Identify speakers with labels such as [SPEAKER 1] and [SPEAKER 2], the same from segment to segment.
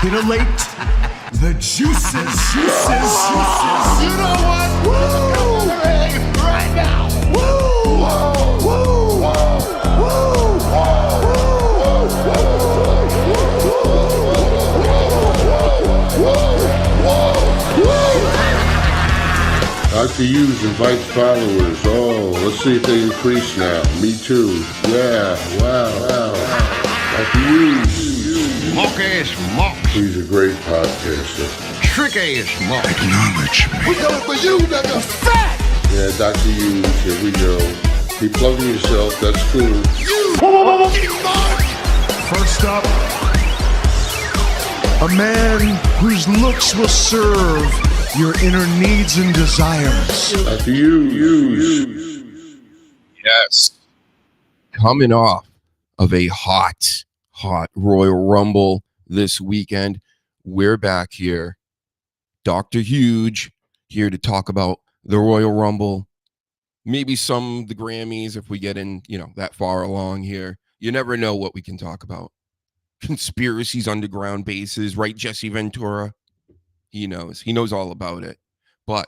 [SPEAKER 1] Titillate the juices. You know what? Woo! Right now. Woo! Woo!
[SPEAKER 2] Dr. Hughes invites followers. Oh, let's see if they increase now. Me too. Yeah, wow. Dr. Hughes.
[SPEAKER 3] Mock-ass mock.
[SPEAKER 2] He's a great podcaster.
[SPEAKER 3] Trick-ass mock.
[SPEAKER 1] Acknowledge me.
[SPEAKER 3] We coming for you, nigga. Fat!
[SPEAKER 2] Yeah, Dr. Hughes, here we go. Keep plugging yourself, that's cool.
[SPEAKER 3] You
[SPEAKER 1] First up, a man whose looks will serve your inner needs and desires.
[SPEAKER 2] Dr. Hughes.
[SPEAKER 4] Yes. Coming off of a hot Royal Rumble this weekend, we're back here. Dr. Huge here to talk about the Royal Rumble, maybe some of the Grammys if we get in, that far along here. You never know what we can talk about. Conspiracies, underground bases, right? Jesse Ventura. He knows all about it. But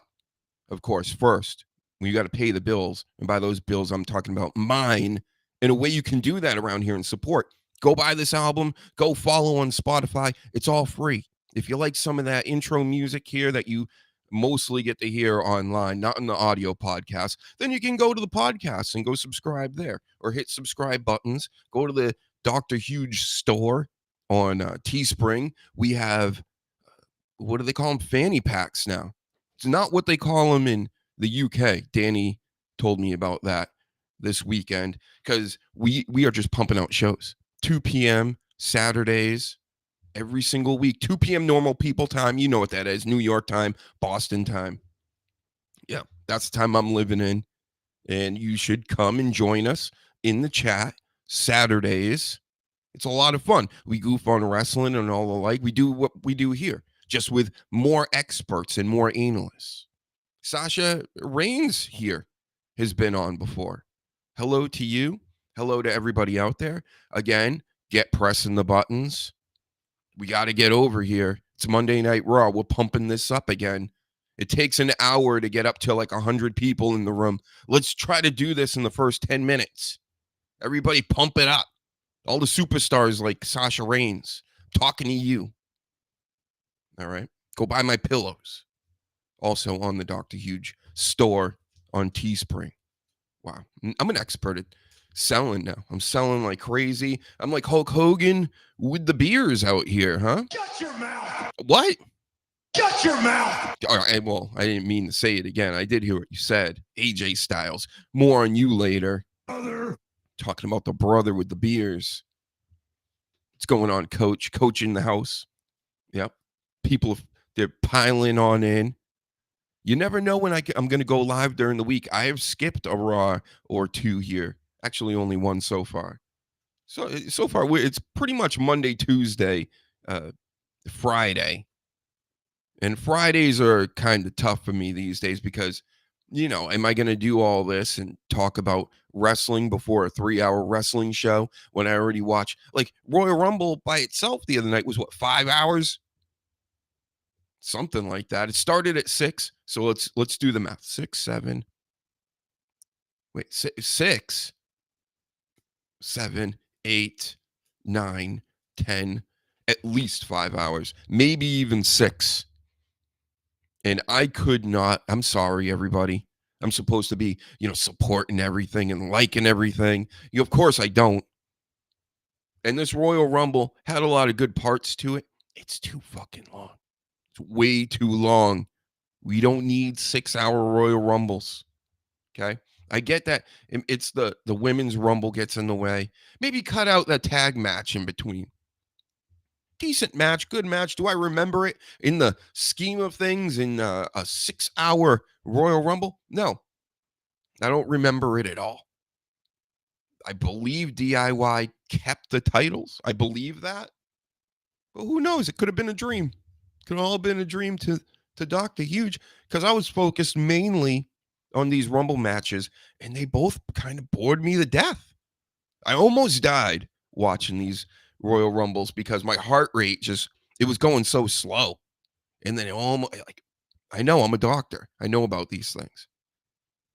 [SPEAKER 4] of course, first, you got to pay the bills. And by those bills, I'm talking about mine. And a way you can do that around here and support. Go buy this album. Go follow on Spotify. It's all free. If you like some of that intro music here that you mostly get to hear online, not in the audio podcast, then you can go to the podcast and go subscribe there or hit subscribe buttons. Go to the Dr. Huge store on Teespring. We have, what do they call them? Fanny packs now. It's not what they call them in the UK. Danny told me about that this weekend because we are just pumping out shows. 2 p.m. Saturdays every single week. 2 p.m. normal people time. You know what that is. New York time, Boston time. Yeah, that's the time I'm living in. And you should come and join us in the chat Saturdays. It's a lot of fun. We goof on wrestling and all the like. We do what we do here, just with more experts and more analysts. Sasha Reigns here has been on before. Hello to you. Hello to everybody out there. Again, get pressing the buttons. We got to get over here. It's Monday Night Raw. We're pumping this up again. It takes an hour to get up to like 100 people in the room. Let's try to do this in the first 10 minutes. Everybody pump it up. All the superstars like Sasha Reigns. I'm talking to you. All right. Go buy my pillows. Also on the Dr. Huge store on Teespring. Wow. I'm an expert at selling now. I'm selling like crazy. I'm like Hulk Hogan with the beers out here, huh?
[SPEAKER 1] Shut your mouth.
[SPEAKER 4] What?
[SPEAKER 1] Shut your mouth.
[SPEAKER 4] All right, well, I didn't mean to say it again. I did hear what you said. AJ Styles. More on you later.
[SPEAKER 1] Brother.
[SPEAKER 4] Talking about the brother with the beers. What's going on, coach? Coach in the house. Yep. People, they're piling on in. You never know when I'm going to go live during the week. I have skipped a Raw or two here. Actually, only one so far. So far, it's pretty much Monday, Tuesday, Friday. And Fridays are kind of tough for me these days because, am I going to do all this and talk about wrestling before a 3-hour wrestling show when I already watch? Like, Royal Rumble by itself the other night was, 5 hours? something like that. It started at 6. So let's do the math. 6, 7. Wait, 6, 7, 8, 9, 10, at least 5 hours, maybe even 6. And I could not, I'm sorry, everybody. I'm supposed to be, supporting everything and liking everything. Of course I don't. And this Royal Rumble had a lot of good parts to it. It's too fucking long. It's way too long. We don't need 6-hour Royal Rumbles. Okay? I get that it's the women's Rumble gets in the way. Maybe cut out that tag match in between. Decent match, good match. Do I remember it in the scheme of things in a 6-hour Royal Rumble? No, I don't remember it at all. I believe DIY kept the titles. I believe that. But who knows? It could have been a dream. It could have all been a dream to Dr. Huge, because I was focused mainly on these Rumble matches, and they both kind of bored me to death. I almost died watching these Royal Rumbles because my heart rate it was going so slow. And then I know I'm a doctor. I know about these things.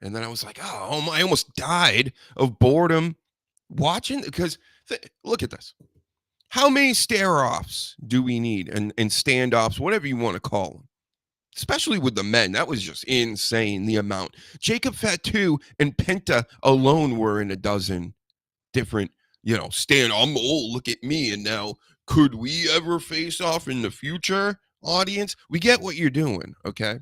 [SPEAKER 4] And then I was like, oh, I almost died of boredom watching, because look at this. How many stare-offs do we need and standoffs, whatever you want to call them? Especially with the men. That was just insane, the amount. Jacob Fatu and Penta alone were in a dozen different, look at me. And now, could we ever face off in the future, audience? We get what you're doing, okay?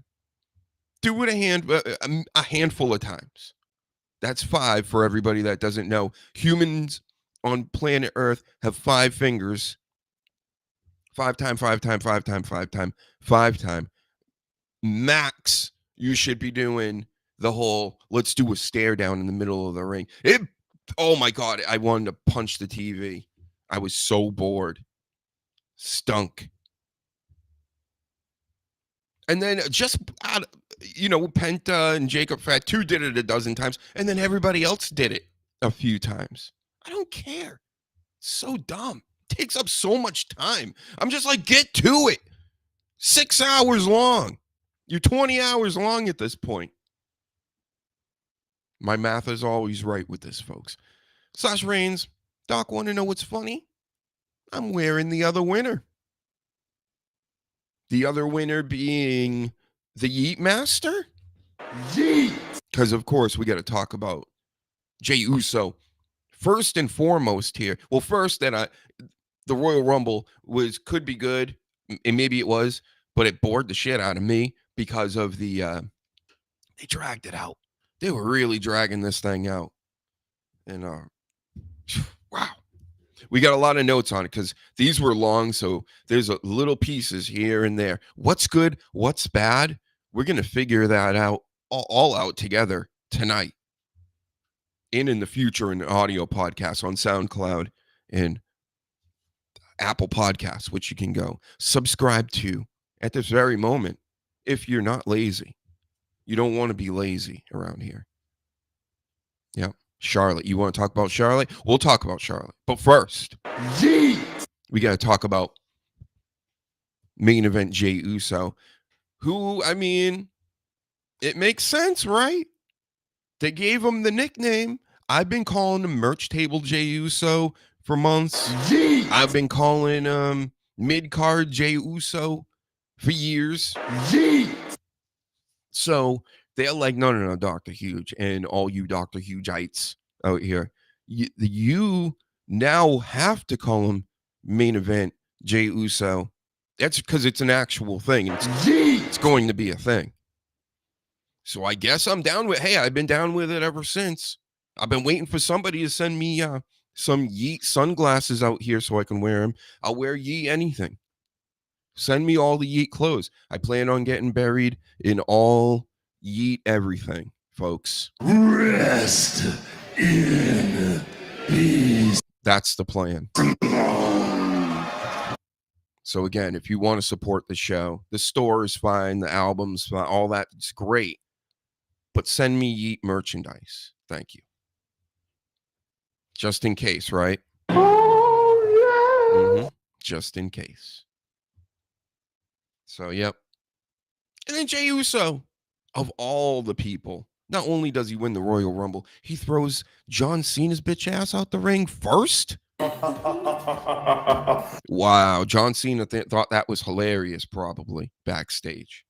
[SPEAKER 4] Do it a handful of times. That's 5 for everybody that doesn't know. Humans on planet Earth have 5 fingers. 5 times, 5 times, 5 times, 5 times, 5 times. Max, you should be doing the whole, let's do a stare down in the middle of the ring. Oh my God, I wanted to punch the TV. I was so bored. Stunk. And then Penta and Jacob Fatu did it a dozen times, and then everybody else did it a few times. I don't care. It's so dumb. It takes up so much time. I'm just like, get to it. 6 hours long. You're 20 hours long at this point. My math is always right with this, folks. Slash Reigns, Doc, want to know what's funny? I'm wearing the other winner. The other winner being the Yeet Master? Yeet! Because, of course, we got to talk about Jey Uso. First and foremost here. Well, first, that the Royal Rumble could be good, and maybe it was, but it bored the shit out of me because of they dragged it out. They were really dragging this thing out. And, wow. We got a lot of notes on it because these were long, so there's a little pieces here and there. What's good? What's bad? We're going to figure that out all out together tonight and in the future in the audio podcast on SoundCloud and Apple Podcasts, which you can go subscribe to at this very moment if you're not lazy. You don't want to be lazy around here. Yeah. Charlotte. You want to talk about Charlotte? We'll talk about Charlotte. But first, we got to talk about main event Jey Uso, who, I mean, it makes sense, right? They gave him the nickname. I've been calling him Merch Table Jey Uso for months. I've been calling mid-card Jey Uso for years. So they're like, no, Dr. Huge, and all you Dr. Hugeites out here, you now have to call him main event Jey Uso. That's because it's an actual thing. It's going to be a thing. So I guess I'm down with. Hey, I've been down with it ever since. I've been waiting for somebody to send me some Yeet sunglasses out here so I can wear them. I'll wear Yeet anything. Send me all the Yeet clothes. I plan on getting buried in all Yeet everything, folks.
[SPEAKER 1] Rest in peace.
[SPEAKER 4] That's the plan. So again, if you want to support the show, the store is fine, the album's fine, all that is great. But send me Yeet merchandise. Thank you. Just in case, right? Oh, yeah. Just in case. So, yep. And then Jey Uso, of all the people, not only does he win the Royal Rumble, he throws John Cena's bitch ass out the ring first. Wow, John Cena thought that was hilarious, probably backstage.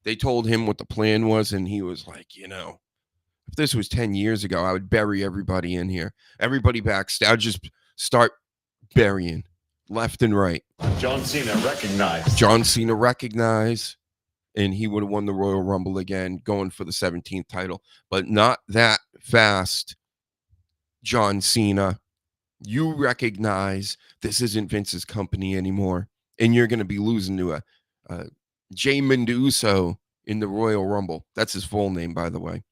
[SPEAKER 4] They told him what the plan was, and he was like, if this was 10 years ago, I would bury everybody in here. Everybody backstage, I'd just start burying left and right.
[SPEAKER 5] John Cena recognized.
[SPEAKER 4] And he would have won the Royal Rumble again, going for the 17th title. But not that fast, John Cena. You recognize this isn't Vince's company anymore, and you're going to be losing to a Jey Uso in the Royal Rumble. That's his full name, by the way.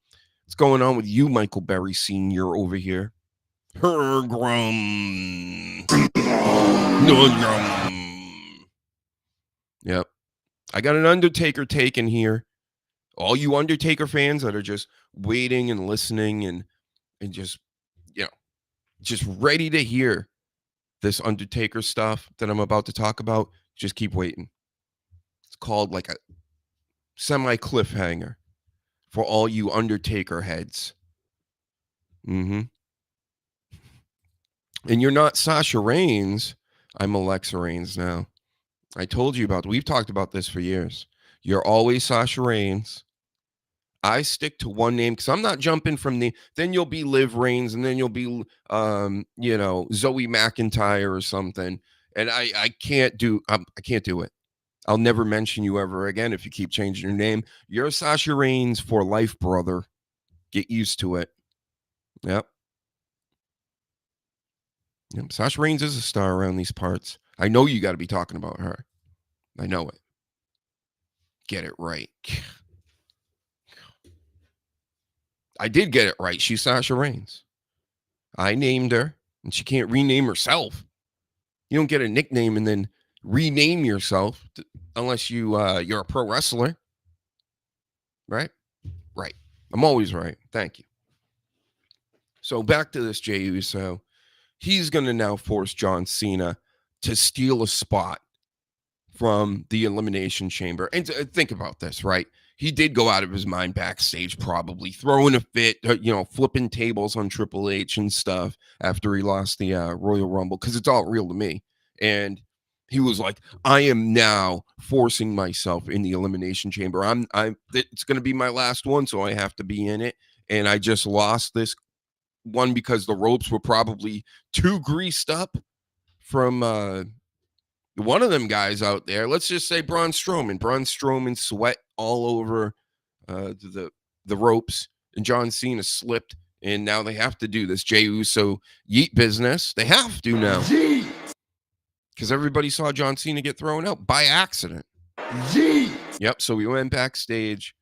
[SPEAKER 4] What's going on with you, Michael Berry Sr. over here? Yep. I got an Undertaker take in here. All you Undertaker fans that are just waiting and listening and just, just ready to hear this Undertaker stuff that I'm about to talk about, just keep waiting. It's called like a semi-cliffhanger for all you Undertaker heads. And you're not Sasha Reigns. I'm Alexa Reigns now. I told you we've talked about this for years. You're always Sasha Reigns. I stick to one name because I'm not jumping from then you'll be Liv Reigns and then you'll be, Zoe McIntyre or something. And I can't do it. I'll never mention you ever again if you keep changing your name. You're Sasha Reigns for life, brother. Get used to it. Yep. Sasha Reigns is a star around these parts. I know you got to be talking about her. I know it. Get it right. I did get it right. She's Sasha Reigns. I named her, and she can't rename herself. You don't get a nickname and then rename yourself unless you're a pro wrestler. Right? Right. I'm always right. Thank you. So back to this Jey Uso. He's going to now force John Cena to steal a spot from the Elimination Chamber. And think about this, right? He did go out of his mind backstage, probably throwing a fit, flipping tables on Triple H and stuff after he lost the Royal Rumble, because it's all real to me. And he was like, I am now forcing myself in the Elimination Chamber. It's going to be my last one, so I have to be in it. And I just lost this one because the ropes were probably too greased up from one of them guys out there. Let's just say Braun Strowman. Braun Strowman sweat all over the ropes, and John Cena slipped, and now they have to do this Jey Uso yeet business. They have to now. Because everybody saw John Cena get thrown out by accident. Yep, so we went backstage,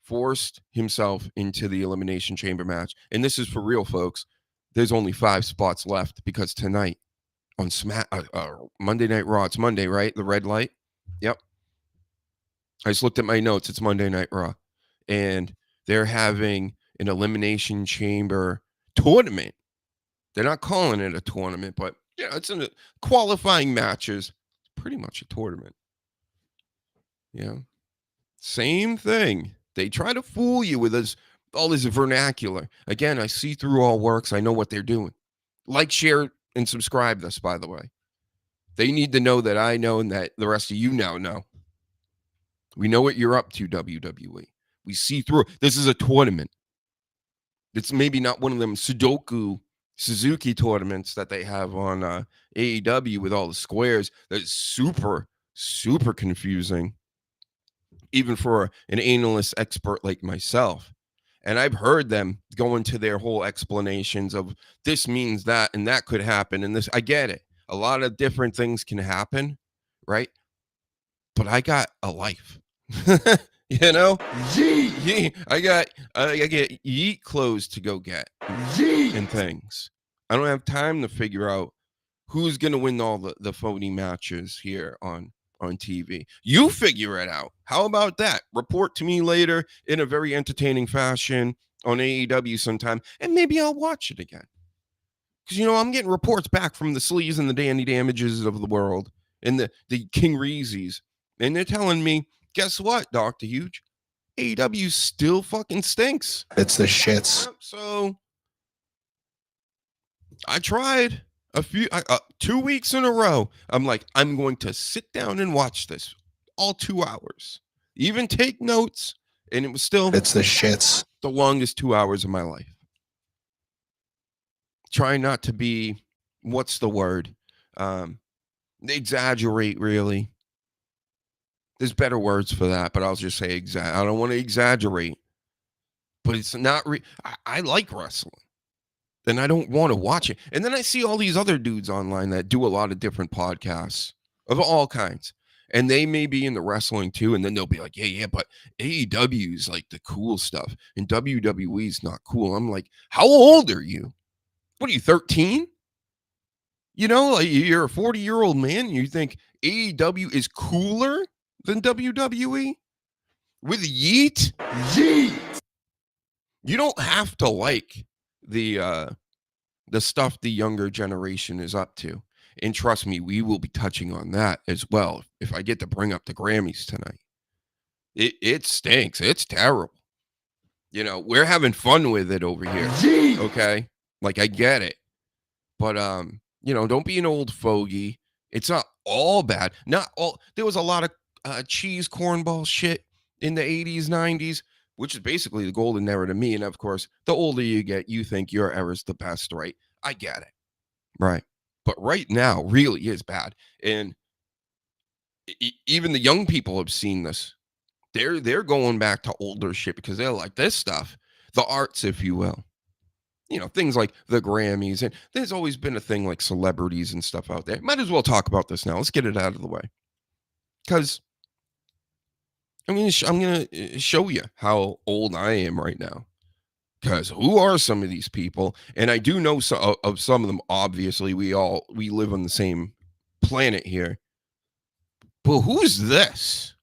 [SPEAKER 4] forced himself into the Elimination Chamber match. And this is for real, folks. There's only 5 spots left because tonight on Monday Night Raw, it's Monday, right? The red light. Yep. I just looked at my notes. It's Monday Night Raw. And they're having an Elimination Chamber tournament. They're not calling it a tournament, but it's in the qualifying matches. Pretty much a tournament. Yeah. Same thing. They try to fool you with all this vernacular. Again, I see through all works. I know what they're doing. Like, share, and subscribe this, by the way. They need to know that I know and that the rest of you now know. We know what you're up to, WWE. We see through. This is a tournament. It's maybe not one of them Suzuki tournaments that they have on AEW with all the squares. That's super, super confusing, even for an analyst expert like myself. And I've heard them go into their whole explanations of this means that, and that could happen. And this, I get it. A lot of different things can happen, right? But I got a life, Yeet. I get yeet clothes to go get and things. I don't have time to figure out who's going to win all the phony matches here on TV. You figure it out. How about that? Report to me later in a very entertaining fashion on AEW sometime, and maybe I'll watch it again. Because, I'm getting reports back from the Sleaze and the Danny Damages of the world and the King Reezies, and they're telling me guess what, Dr. Huge? AEW still fucking stinks.
[SPEAKER 1] It's the shits.
[SPEAKER 4] Yep, so I tried 2 weeks in a row. I'm like, I'm going to sit down and watch this all 2 hours, even take notes, and it was still
[SPEAKER 1] It's the shits.
[SPEAKER 4] the longest 2 hours of my life. Try not to be, what's the word? Exaggerate, really. There's better words for that, but I'll just say I don't want to exaggerate. But it's not I like wrestling. Then I don't want to watch it. And then I see all these other dudes online that do a lot of different podcasts of all kinds. And they may be in the wrestling too. And then they'll be like, yeah, but AEW is like the cool stuff. And WWE is not cool. I'm like, how old are you? What are you, 13? You know, like you're a 40-year-old man. And you think AEW is cooler than WWE? With Yeet?
[SPEAKER 1] Yeet.
[SPEAKER 4] You don't have to like the stuff the younger generation is up to. And trust me, we will be touching on that as well if I get to bring up the Grammys tonight. It stinks. It's terrible. You know, we're having fun with it over here. Okay? Like, I get it. But you know, don't be an old fogey. It's not all bad. Not all. There was a lot of cheese cornball shit in the 80s, 90s, which is basically the golden era to me. And of course, the older you get, you think your era's the best, right? I get it. Right. But right now really is bad. And even the young people have seen this. They're going back to older shit because they're like this stuff, the arts, if you will. You know, things like the Grammys. And there's always been a thing like celebrities and stuff out there. Might as well talk about this now. Let's get it out of the way. Because I'm going to show you how old I am right now. Because who are some of these people? And I do know of some of them. Obviously, we live on the same planet here. But who's this?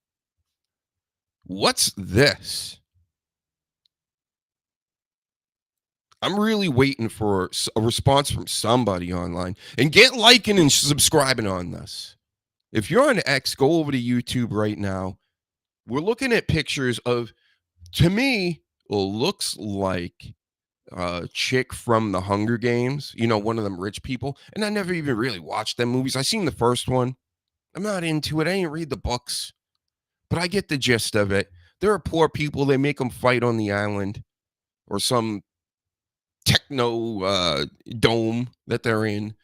[SPEAKER 4] What's this? I'm really waiting for a response from somebody online. And get liking and subscribing on this. If you're on X, go over to YouTube right now. We're looking at pictures of, to me, looks like a chick from the Hunger Games. You know, one of them rich people. And I never even really watched them movies. I seen the first one. I'm not into it. I didn't read the books. But I get the gist of it. There are poor people. They make them fight on the island or some techno dome that they're in.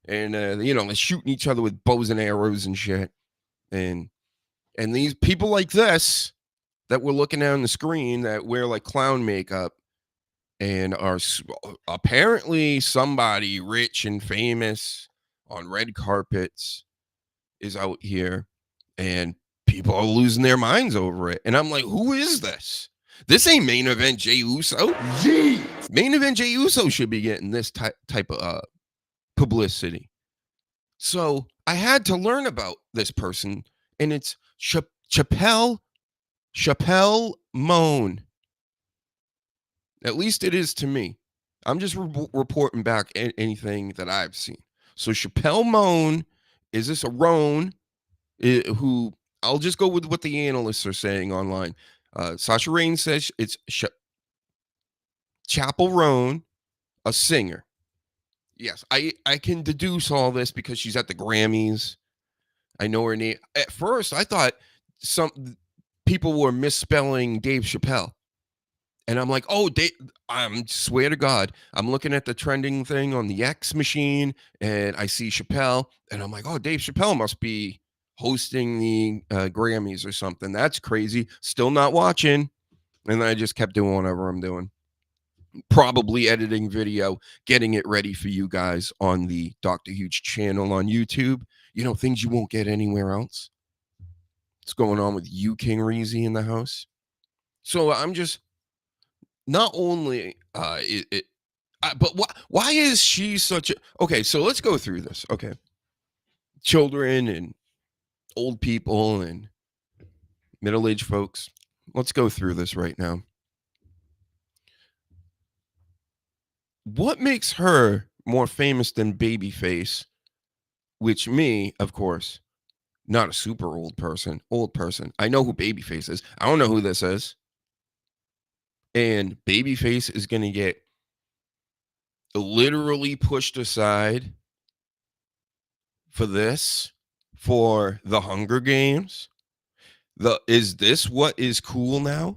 [SPEAKER 4] And, you know, they're shooting each other with bows and arrows and shit. And these people like this that we're looking at on the screen that wear like clown makeup and are apparently somebody rich and famous on red carpets is out here. And people are losing their minds over it. And I'm like, who is this? This ain't Main Event Jey Uso.
[SPEAKER 1] Yeet.
[SPEAKER 4] Main Event Jey Uso should be getting this type of publicity. So I had to learn about this person, and it's Chappelle Moan. At least it is to me. I'm just reporting back anything that I've seen. So Chappelle Moan, is this a roan who, I'll just go with what the analysts are saying online. Sasha Rain says it's Chapel Roan, a singer. Yes, I can deduce all this because she's at the Grammys. I know her name. At first, I thought some people were misspelling Dave Chappelle. And I'm like, oh, I swear to God, I'm looking at the trending thing on the X machine, and I see Chappelle, and I'm like, oh, Dave Chappelle must be hosting the Grammys or something. That's crazy. Still not watching. And then I just kept doing whatever I'm doing. Probably editing video, getting it ready for you guys on the Dr. Huge channel on YouTube. You know, things you won't get anywhere else. What's going on with you, King Reezy, in the house? So I'm just... Not only but why is she such a... Okay, so let's go through this. Okay. Children and old people and middle-aged folks. Let's go through this right now. What makes her more famous than Babyface, which me, of course, Not a super old person. I know who Babyface is. I don't know who this is. And Babyface is going to get literally pushed aside for this, for the Hunger Games. Is this what is cool now?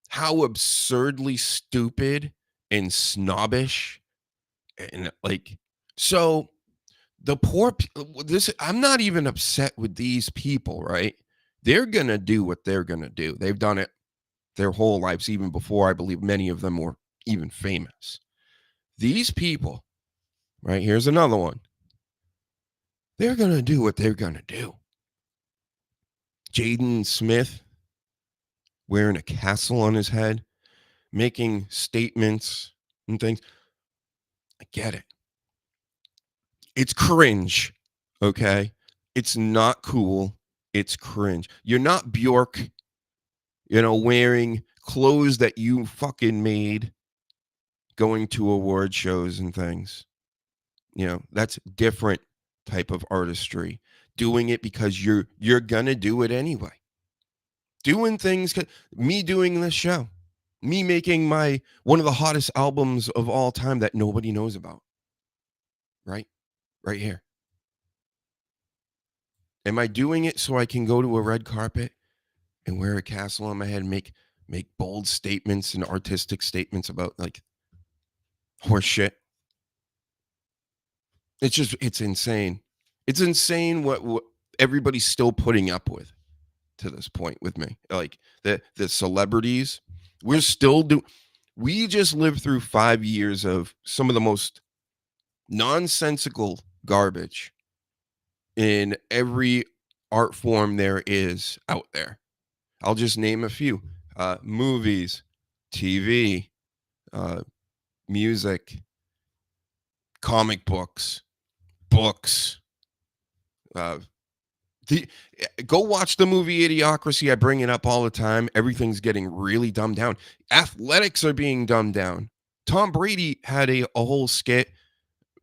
[SPEAKER 4] How absurdly stupid and snobbish and so the I'm not even upset with these people, right? They're going to do what they're going to do. They've done it their whole lives, even before I believe many of them were even famous. These people, right? Here's another one. They're going to do what they're going to do. Jaden Smith wearing a castle on his head, making statements and things. I get it. It's cringe, okay? It's not cool. It's cringe. You're not Bjork, wearing clothes that you fucking made, going to award shows and things. That's different type of artistry. Doing it because you're gonna do it anyway. Doing things, me doing this show, me making one of the hottest albums of all time that nobody knows about. Right here. Am I doing it so I can go to a red carpet and wear a castle on my head and make bold statements and artistic statements about horse shit? It's insane. It's insane what everybody's still putting up with to this point with me. Like the celebrities, we just lived through 5 years of some of the most nonsensical garbage in every art form there is out there. I'll just name a few. Movies, TV, music, comic books. Go watch the movie Idiocracy. I bring it up all the time. Everything's getting really dumbed down. Athletics are being dumbed down. Tom Brady had a whole skit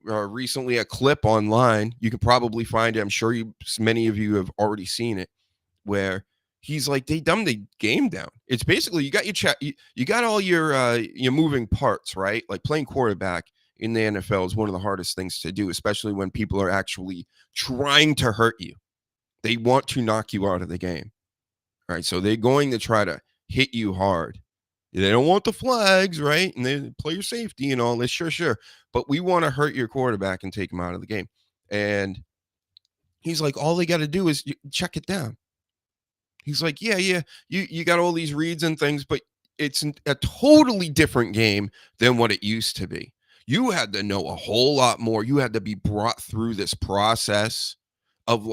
[SPEAKER 4] recently, a clip online. You can probably find it. I'm sure many of you have already seen it, where he's like, they dumbed the game down. It's basically you got your you got all your moving parts, right? Like playing quarterback in the NFL is one of the hardest things to do, especially when people are actually trying to hurt you. They want to knock you out of the game. All right. So they're going to try to hit you hard. They don't want the flags, right? And they play your safety and all this. Sure. But we want to hurt your quarterback and take him out of the game. And he's like, all they got to do is check it down. He's like, yeah. You got all these reads and things, but it's a totally different game than what it used to be. You had to know a whole lot more. You had to be brought through this process of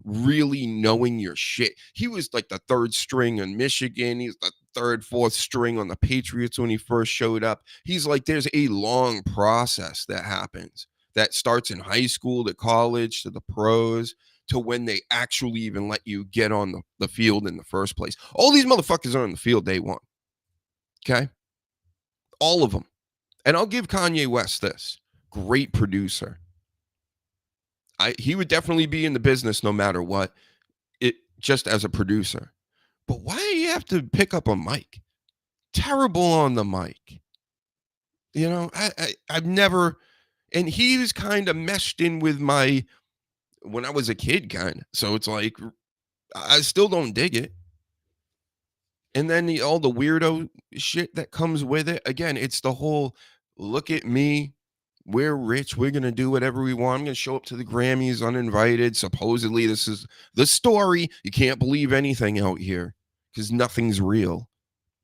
[SPEAKER 4] really knowing your shit. He was like the third string in Michigan. He's the third, fourth string on the Patriots when he first showed up. He's like, there's a long process that happens that starts in high school to college to the pros to when they actually even let you get on the field in the first place. All these motherfuckers are on the field day one. Okay? All of them. And I'll give Kanye West this. Great producer. He would definitely be in the business no matter what, just as a producer. But why do you have to pick up a mic? Terrible on the mic. I've never, and he was kind of meshed in with when I was a kid kind of. So it's like, I still don't dig it. And then all the weirdo shit that comes with it. Again, it's the whole, look at me. We're rich. We're going to do whatever we want. I'm going to show up to the Grammys uninvited. Supposedly, this is the story. You can't believe anything out here because nothing's real.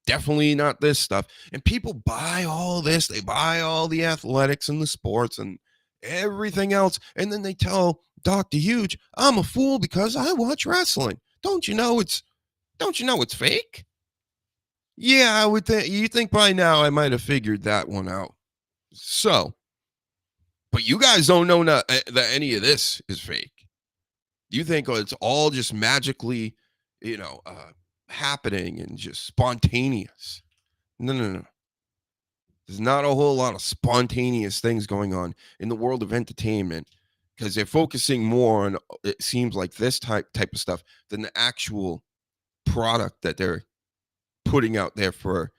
[SPEAKER 4] Definitely not this stuff. And people buy all this. They buy all the athletics and the sports and everything else. And then they tell Dr. Huge, I'm a fool because I watch wrestling. Don't you know it's fake? Yeah, I would think. You think by now I might have figured that one out. So, but you guys don't know that any of this is fake. You think it's all just magically, happening and just spontaneous. No. There's not a whole lot of spontaneous things going on in the world of entertainment because they're focusing more on, it seems like, this type of stuff than the actual product that they're putting out there for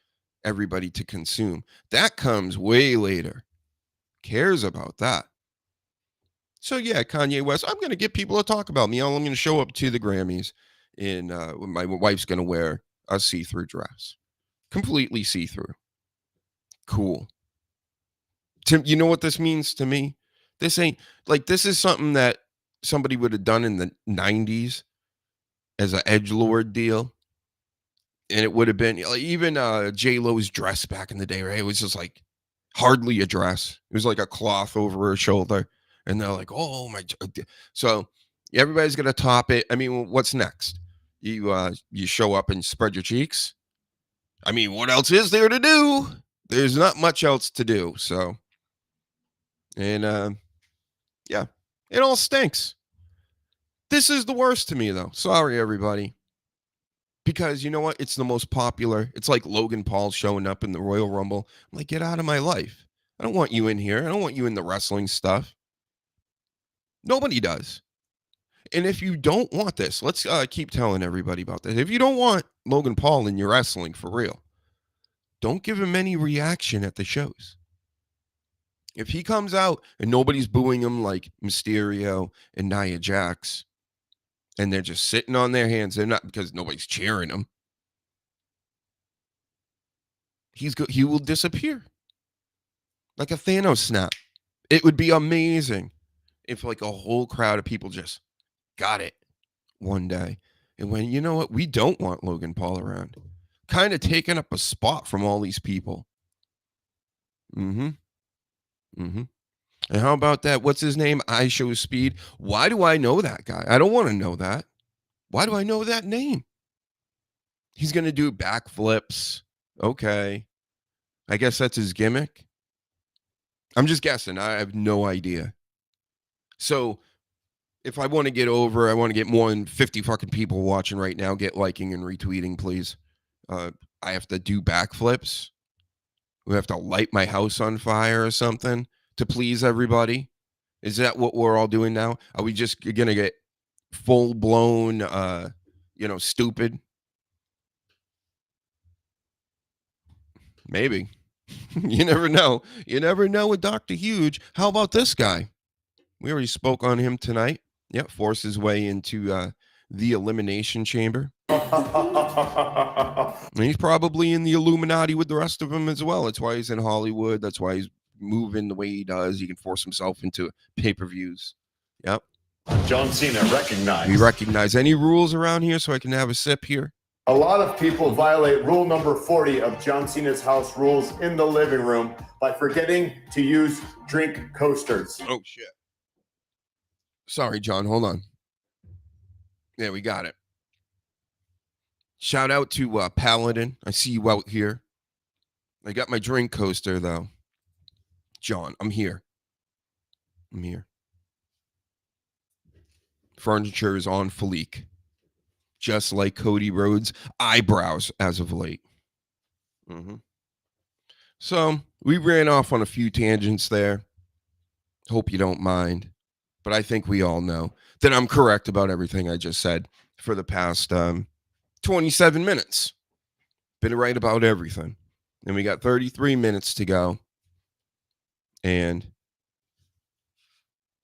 [SPEAKER 4] everybody to consume. That comes way later. Cares about that. So yeah, Kanye West, I'm going to get people to talk about me. I'm going to show up to the Grammys and my wife's going to wear a see-through dress. Completely see-through. Cool. You know what this means to me? This ain't like, this is something that somebody would have done in the 90s as an edgelord deal. And it would have been like, even J-Lo's dress back in the day, right? It was just like hardly a dress. It was like a cloth over her shoulder. And they're like, oh my. So everybody's going to top it. I mean, what's next? You show up and spread your cheeks. I mean, what else is there to do? There's not much else to do. So, and yeah, it all stinks. This is the worst to me, though. Sorry, everybody. Because you know what? It's the most popular. It's like Logan Paul showing up in the Royal Rumble. I'm like, get out of my life. I don't want you in here. I don't want you in the wrestling stuff. Nobody does. And if you don't want this, let's keep telling everybody about this. If you don't want Logan Paul in your wrestling for real, don't give him any reaction at the shows. If he comes out and nobody's booing him like Mysterio and Nia Jax, and they're just sitting on their hands, they're not, because nobody's cheering him, he will disappear like a Thanos snap. It would be amazing if like a whole crowd of people just got it one day and when, you know what, we don't want Logan Paul around, kind of taking up a spot from all these people. And how about that? What's his name? I Show Speed. Why do I know that guy? I don't want to know that. Why do I know that name? He's going to do backflips. Okay. I guess that's his gimmick. I'm just guessing. I have no idea. So if I want to get over, I want to get more than 50 fucking people watching right now, get liking and retweeting, please. I have to do backflips. We have to light my house on fire or something to please everybody. Is that what we're all doing now? Are we just going to get full-blown, stupid? Maybe. You never know. You never know with Dr. Huge. How about this guy? We already spoke on him tonight. Yep, forced his way into the Elimination Chamber. And he's probably in the Illuminati with the rest of them as well. That's why he's in Hollywood. That's why he's moving the way he does. He can force himself into pay-per-views. Yep.
[SPEAKER 5] John Cena recognized.
[SPEAKER 4] We recognize any rules around here so I can have a sip here?
[SPEAKER 5] A lot of people violate rule number 40 of John Cena's house rules in the living room by forgetting to use drink coasters.
[SPEAKER 4] Oh, shit. Sorry, John. Hold on. Yeah, we got it. Shout out to Paladin. I see you out here. I got my drink coaster, though. John, I'm here. I'm here. Furniture is on fleek. Just like Cody Rhodes' eyebrows as of late. So we ran off on a few tangents there. Hope you don't mind. But I think we all know that I'm correct about everything I just said for the past 27 minutes. Been right about everything. And we got 33 minutes to go. And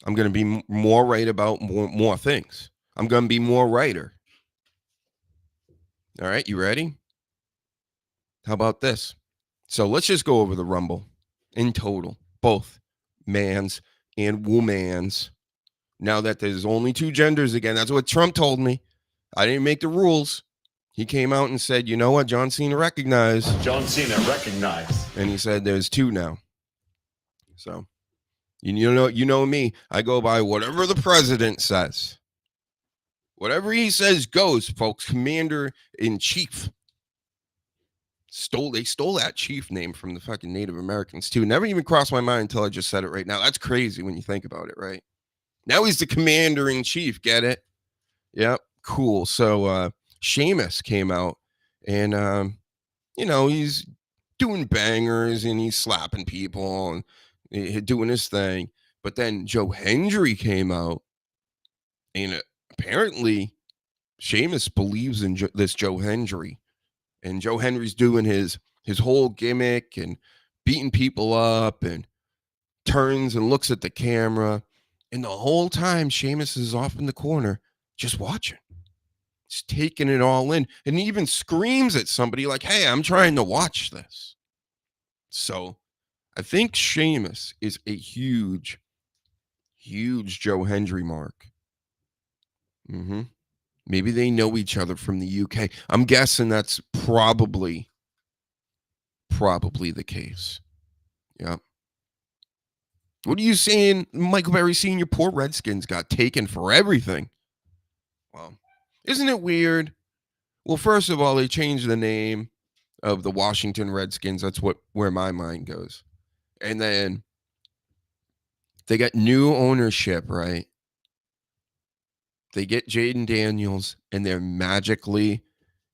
[SPEAKER 4] I'm going to be more right about more things. I'm going to be more righter. All right, you ready? How about this? So let's just go over the Rumble in total, both mans and womans. Now that there's only two genders again, that's what Trump told me. I didn't make the rules. He came out and said, you know what, John Cena recognized.
[SPEAKER 5] John Cena recognized.
[SPEAKER 4] And he said there's two now. So, you know me. I go by whatever the president says. Whatever he says goes, folks. Commander-in-Chief. They stole that chief name from the fucking Native Americans, too. Never even crossed my mind until I just said it right now. That's crazy when you think about it, right? Now he's the commander-in-chief. Get it? Yep. Cool. So, Sheamus came out and, he's doing bangers and he's slapping people and doing his thing. But then Joe Hendry came out, and apparently Sheamus believes in this Joe Hendry, and Joe Hendry's doing his whole gimmick and beating people up and turns and looks at the camera, and the whole time Sheamus is off in the corner just watching, just taking it all in, and he even screams at somebody like, "Hey, I'm trying to watch this." So I think Sheamus is a huge Joe Hendry mark. Maybe they know each other from the UK. I'm guessing that's probably the case. Yeah. What are you saying, Michael Berry Sr.? Poor Redskins got taken for everything. Well, isn't it weird? Well, first of all, they changed the name of the Washington Redskins. That's where my mind goes. And then they got new ownership, right? They get Jaden Daniels, and they're magically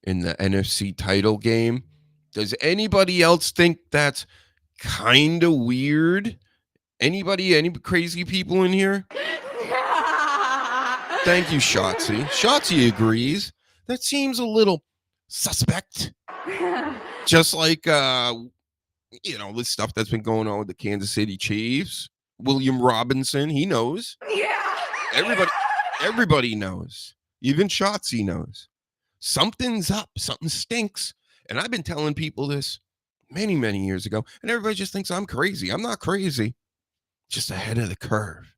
[SPEAKER 4] in the NFC title game. Does anybody else think that's kind of weird? Any crazy people in here? Thank you, Shotzi. Shotzi agrees. That seems a little suspect. Just like, the stuff that's been going on with the Kansas City Chiefs. William Robinson, he knows. Yeah. Everybody knows. Even Shotzi knows. Something's up. Something stinks. And I've been telling people this many, many years ago, and everybody just thinks I'm crazy. I'm not crazy. Just ahead of the curve.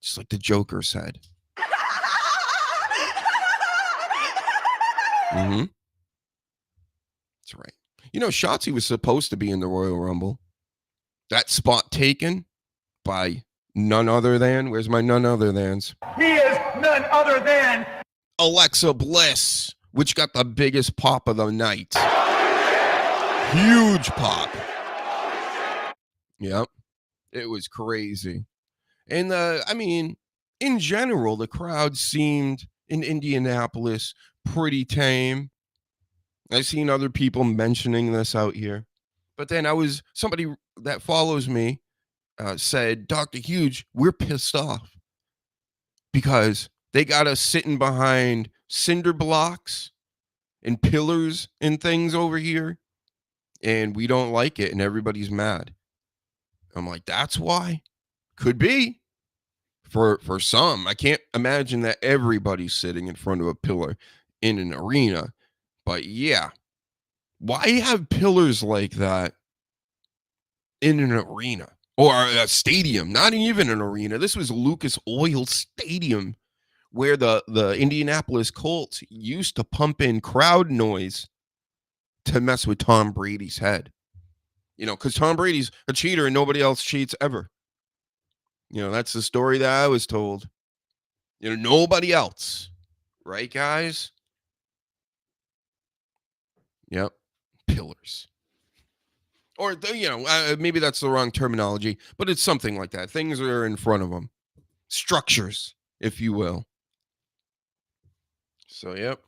[SPEAKER 4] Just like the Joker said. That's right. Shotzi was supposed to be in the Royal Rumble. That spot taken by none other than, where's my none other thans?
[SPEAKER 6] He is none other than
[SPEAKER 4] Alexa Bliss, which got the biggest pop of the night. Huge pop. Yep. It was crazy. And, in general, the crowd seemed in Indianapolis pretty tame. I've seen other people mentioning this out here. But then somebody that follows me said, Dr. Huge, we're pissed off because they got us sitting behind cinder blocks and pillars and things over here, and we don't like it, and everybody's mad. I'm like, that's why? Could be. For some, I can't imagine that everybody's sitting in front of a pillar in an arena. But yeah, why have pillars like that in an arena or a stadium? Not even an arena. This was Lucas Oil Stadium, where the Indianapolis Colts used to pump in crowd noise to mess with Tom Brady's head. Because Tom Brady's a cheater and nobody else cheats ever. That's the story that I was told. Nobody else. Right, guys? Yep. Pillars. Or, maybe that's the wrong terminology, but it's something like that. Things are in front of them. Structures, if you will. So, yep.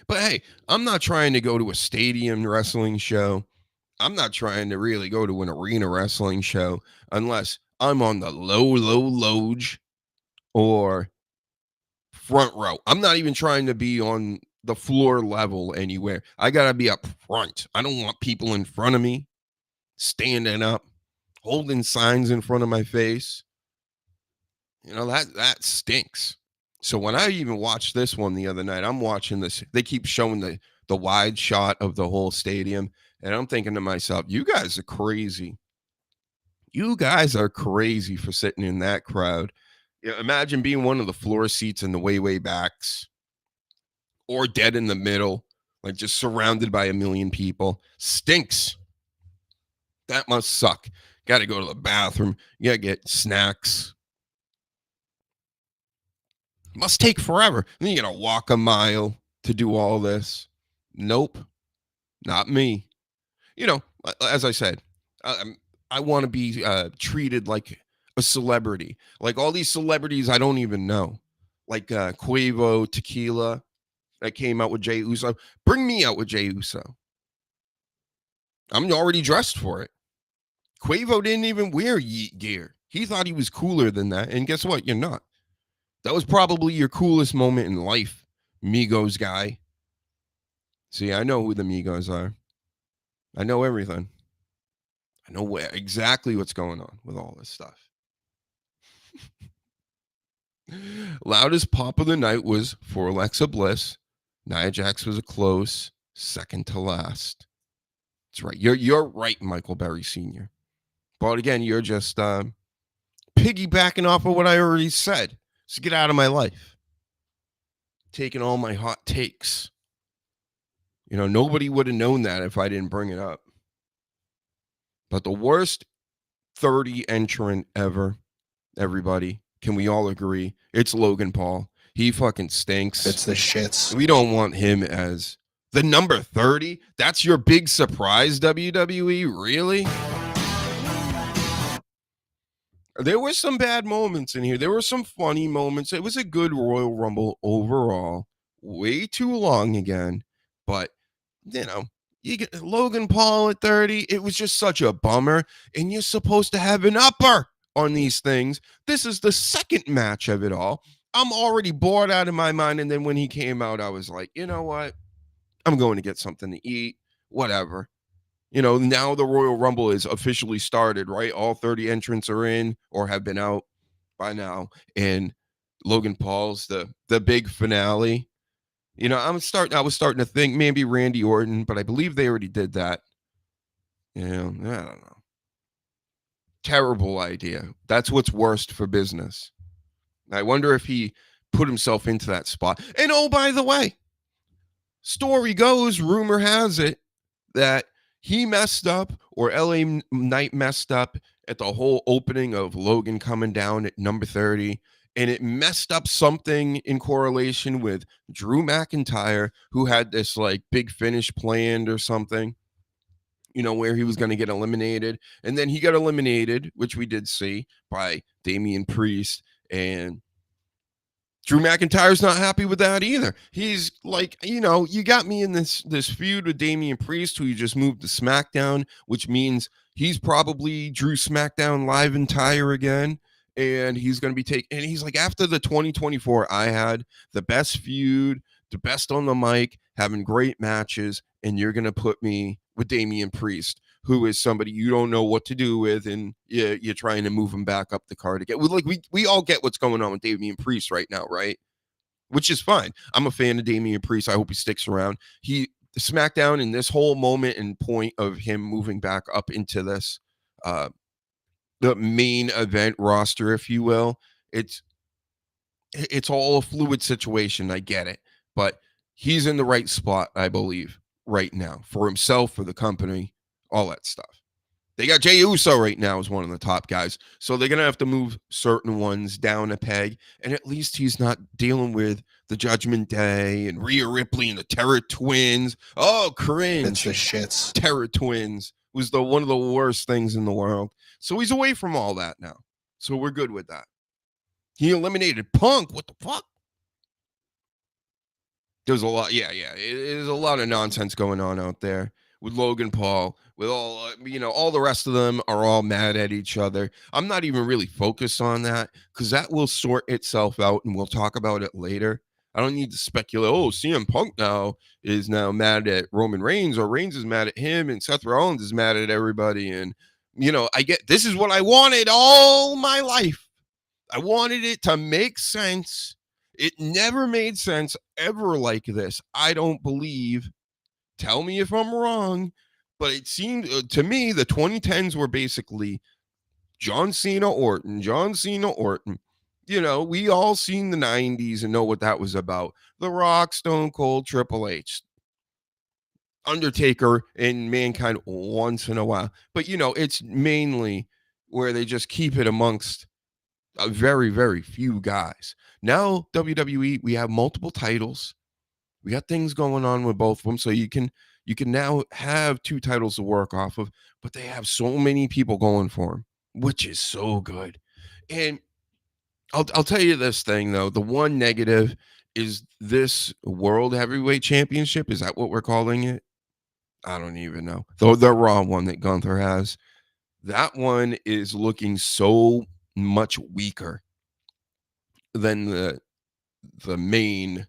[SPEAKER 4] But hey, I'm not trying to go to a stadium wrestling show. I'm not trying to really go to an arena wrestling show unless I'm on the low loge or front row. I'm not even trying to be on the floor level anywhere. I got to be up front. I don't want people in front of me standing up, holding signs in front of my face. That stinks. So when I even watched this one the other night, I'm watching this. They keep showing the wide shot of the whole stadium. And I'm thinking to myself, you guys are crazy. You guys are crazy for sitting in that crowd. Imagine being one of the floor seats in the way backs or dead in the middle, like just surrounded by a million people. Stinks. That must suck. Got to go to the bathroom. You got to get snacks. Must take forever. Then you got to walk a mile to do all this. Nope. Not me. As I said, I want to be treated like a celebrity. Like all these celebrities I don't even know. Like Quavo, Tequila, that came out with Jey Uso. Bring me out with Jey Uso. I'm already dressed for it. Quavo didn't even wear Yeet gear. He thought he was cooler than that. And guess what? You're not. That was probably your coolest moment in life, Migos guy. See, I know who the Migos are. I know everything. I know exactly what's going on with all this stuff. Loudest pop of the night was for Alexa Bliss. Nia Jax was a close second to last. That's right. You're right, Michael Berry Sr. But again, you're just piggybacking off of what I already said. So get out of my life. Taking all my hot takes. You know, nobody would have known that if I didn't bring it up. But the worst 30 entrant ever, everybody, can we all agree? It's Logan Paul. He fucking stinks.
[SPEAKER 7] It's the shits.
[SPEAKER 4] We don't want him as the number 30. That's your big surprise, WWE? Really? There were some bad moments in here. There were some funny moments. It was a good Royal Rumble overall. Way too long again. But, you know, you get Logan Paul at 30. It was just such a bummer. And you're supposed to have an upper on these things. This is the second match of it all. I'm already bored out of my mind. And then when he came out, I was like, you know what? I'm going to get something to eat. Whatever. You know, now the Royal Rumble is officially started, right? All 30 entrants are in or have been out by now. And Logan Paul's the big finale. You know, I was starting to think maybe Randy Orton, but I believe they already did that. You know, I don't know. Terrible idea. That's what's worst for business. I wonder if he put himself into that spot. And oh, by the way, story goes, rumor has it that he messed up or LA Knight messed up at the whole opening of Logan coming down at number 30. And it messed up something in correlation with Drew McIntyre, who had this like big finish planned or something, you know, where he was going to get eliminated. And then he got eliminated, which we did see, by Damian Priest. And Drew McIntyre's not happy with that either. He's like, you know, you got me in this feud with Damian Priest, who you just moved to SmackDown, which means he's probably Drew SmackDown Live entire again. And he's going to be taking, and he's like, after the 2024, I had the best feud, the best on the mic, having great matches, and you're going to put me with Damian Priest, who is somebody you don't know what to do with, and you're trying to move him back up the card again. Like we all get what's going on with Damian Priest right now, right? Which is fine. I'm a fan of Damian Priest. I hope he sticks around. SmackDown in this whole moment and point of him moving back up into this, the main event roster, if you will. It's all a fluid situation. I get it, but he's in the right spot, I believe, right now for himself, for the company, all that stuff. They got Jey Uso right now as one of the top guys, so they're gonna have to move certain ones down a peg, and at least he's not dealing with the Judgment Day and Rhea Ripley and the Terror Twins. Oh, cringe!
[SPEAKER 7] It's the shits.
[SPEAKER 4] Terror Twins was one of the worst things in the world. So he's away from all that now. So we're good with that. He eliminated Punk. What the fuck? There's a lot. Yeah. There's a lot of nonsense going on out there with Logan Paul, with all, all the rest of them are all mad at each other. I'm not even really focused on that because that will sort itself out and we'll talk about it later. I don't need to speculate. Oh, CM Punk is now mad at Roman Reigns, or Reigns is mad at him, and Seth Rollins is mad at everybody. And, I get, this is what I wanted all my life. I wanted it to make sense. It never made sense ever like this. I don't believe. Tell me if I'm wrong, but it seemed to me the 2010s were basically John Cena, Orton. We all seen the 90s and know what that was about. The Rock, Stone Cold, Triple H, Undertaker, and Mankind once in a while. But, it's mainly where they just keep it amongst a very, very few guys. Now, WWE, we have multiple titles. We got things going on with both of them. So you can now have two titles to work off of, but they have so many people going for them, which is so good. And I'll tell you this thing, though. The one negative is this World Heavyweight Championship. Is that what we're calling it? I don't even know. The Raw one that Gunther has. That one is looking so much weaker than the main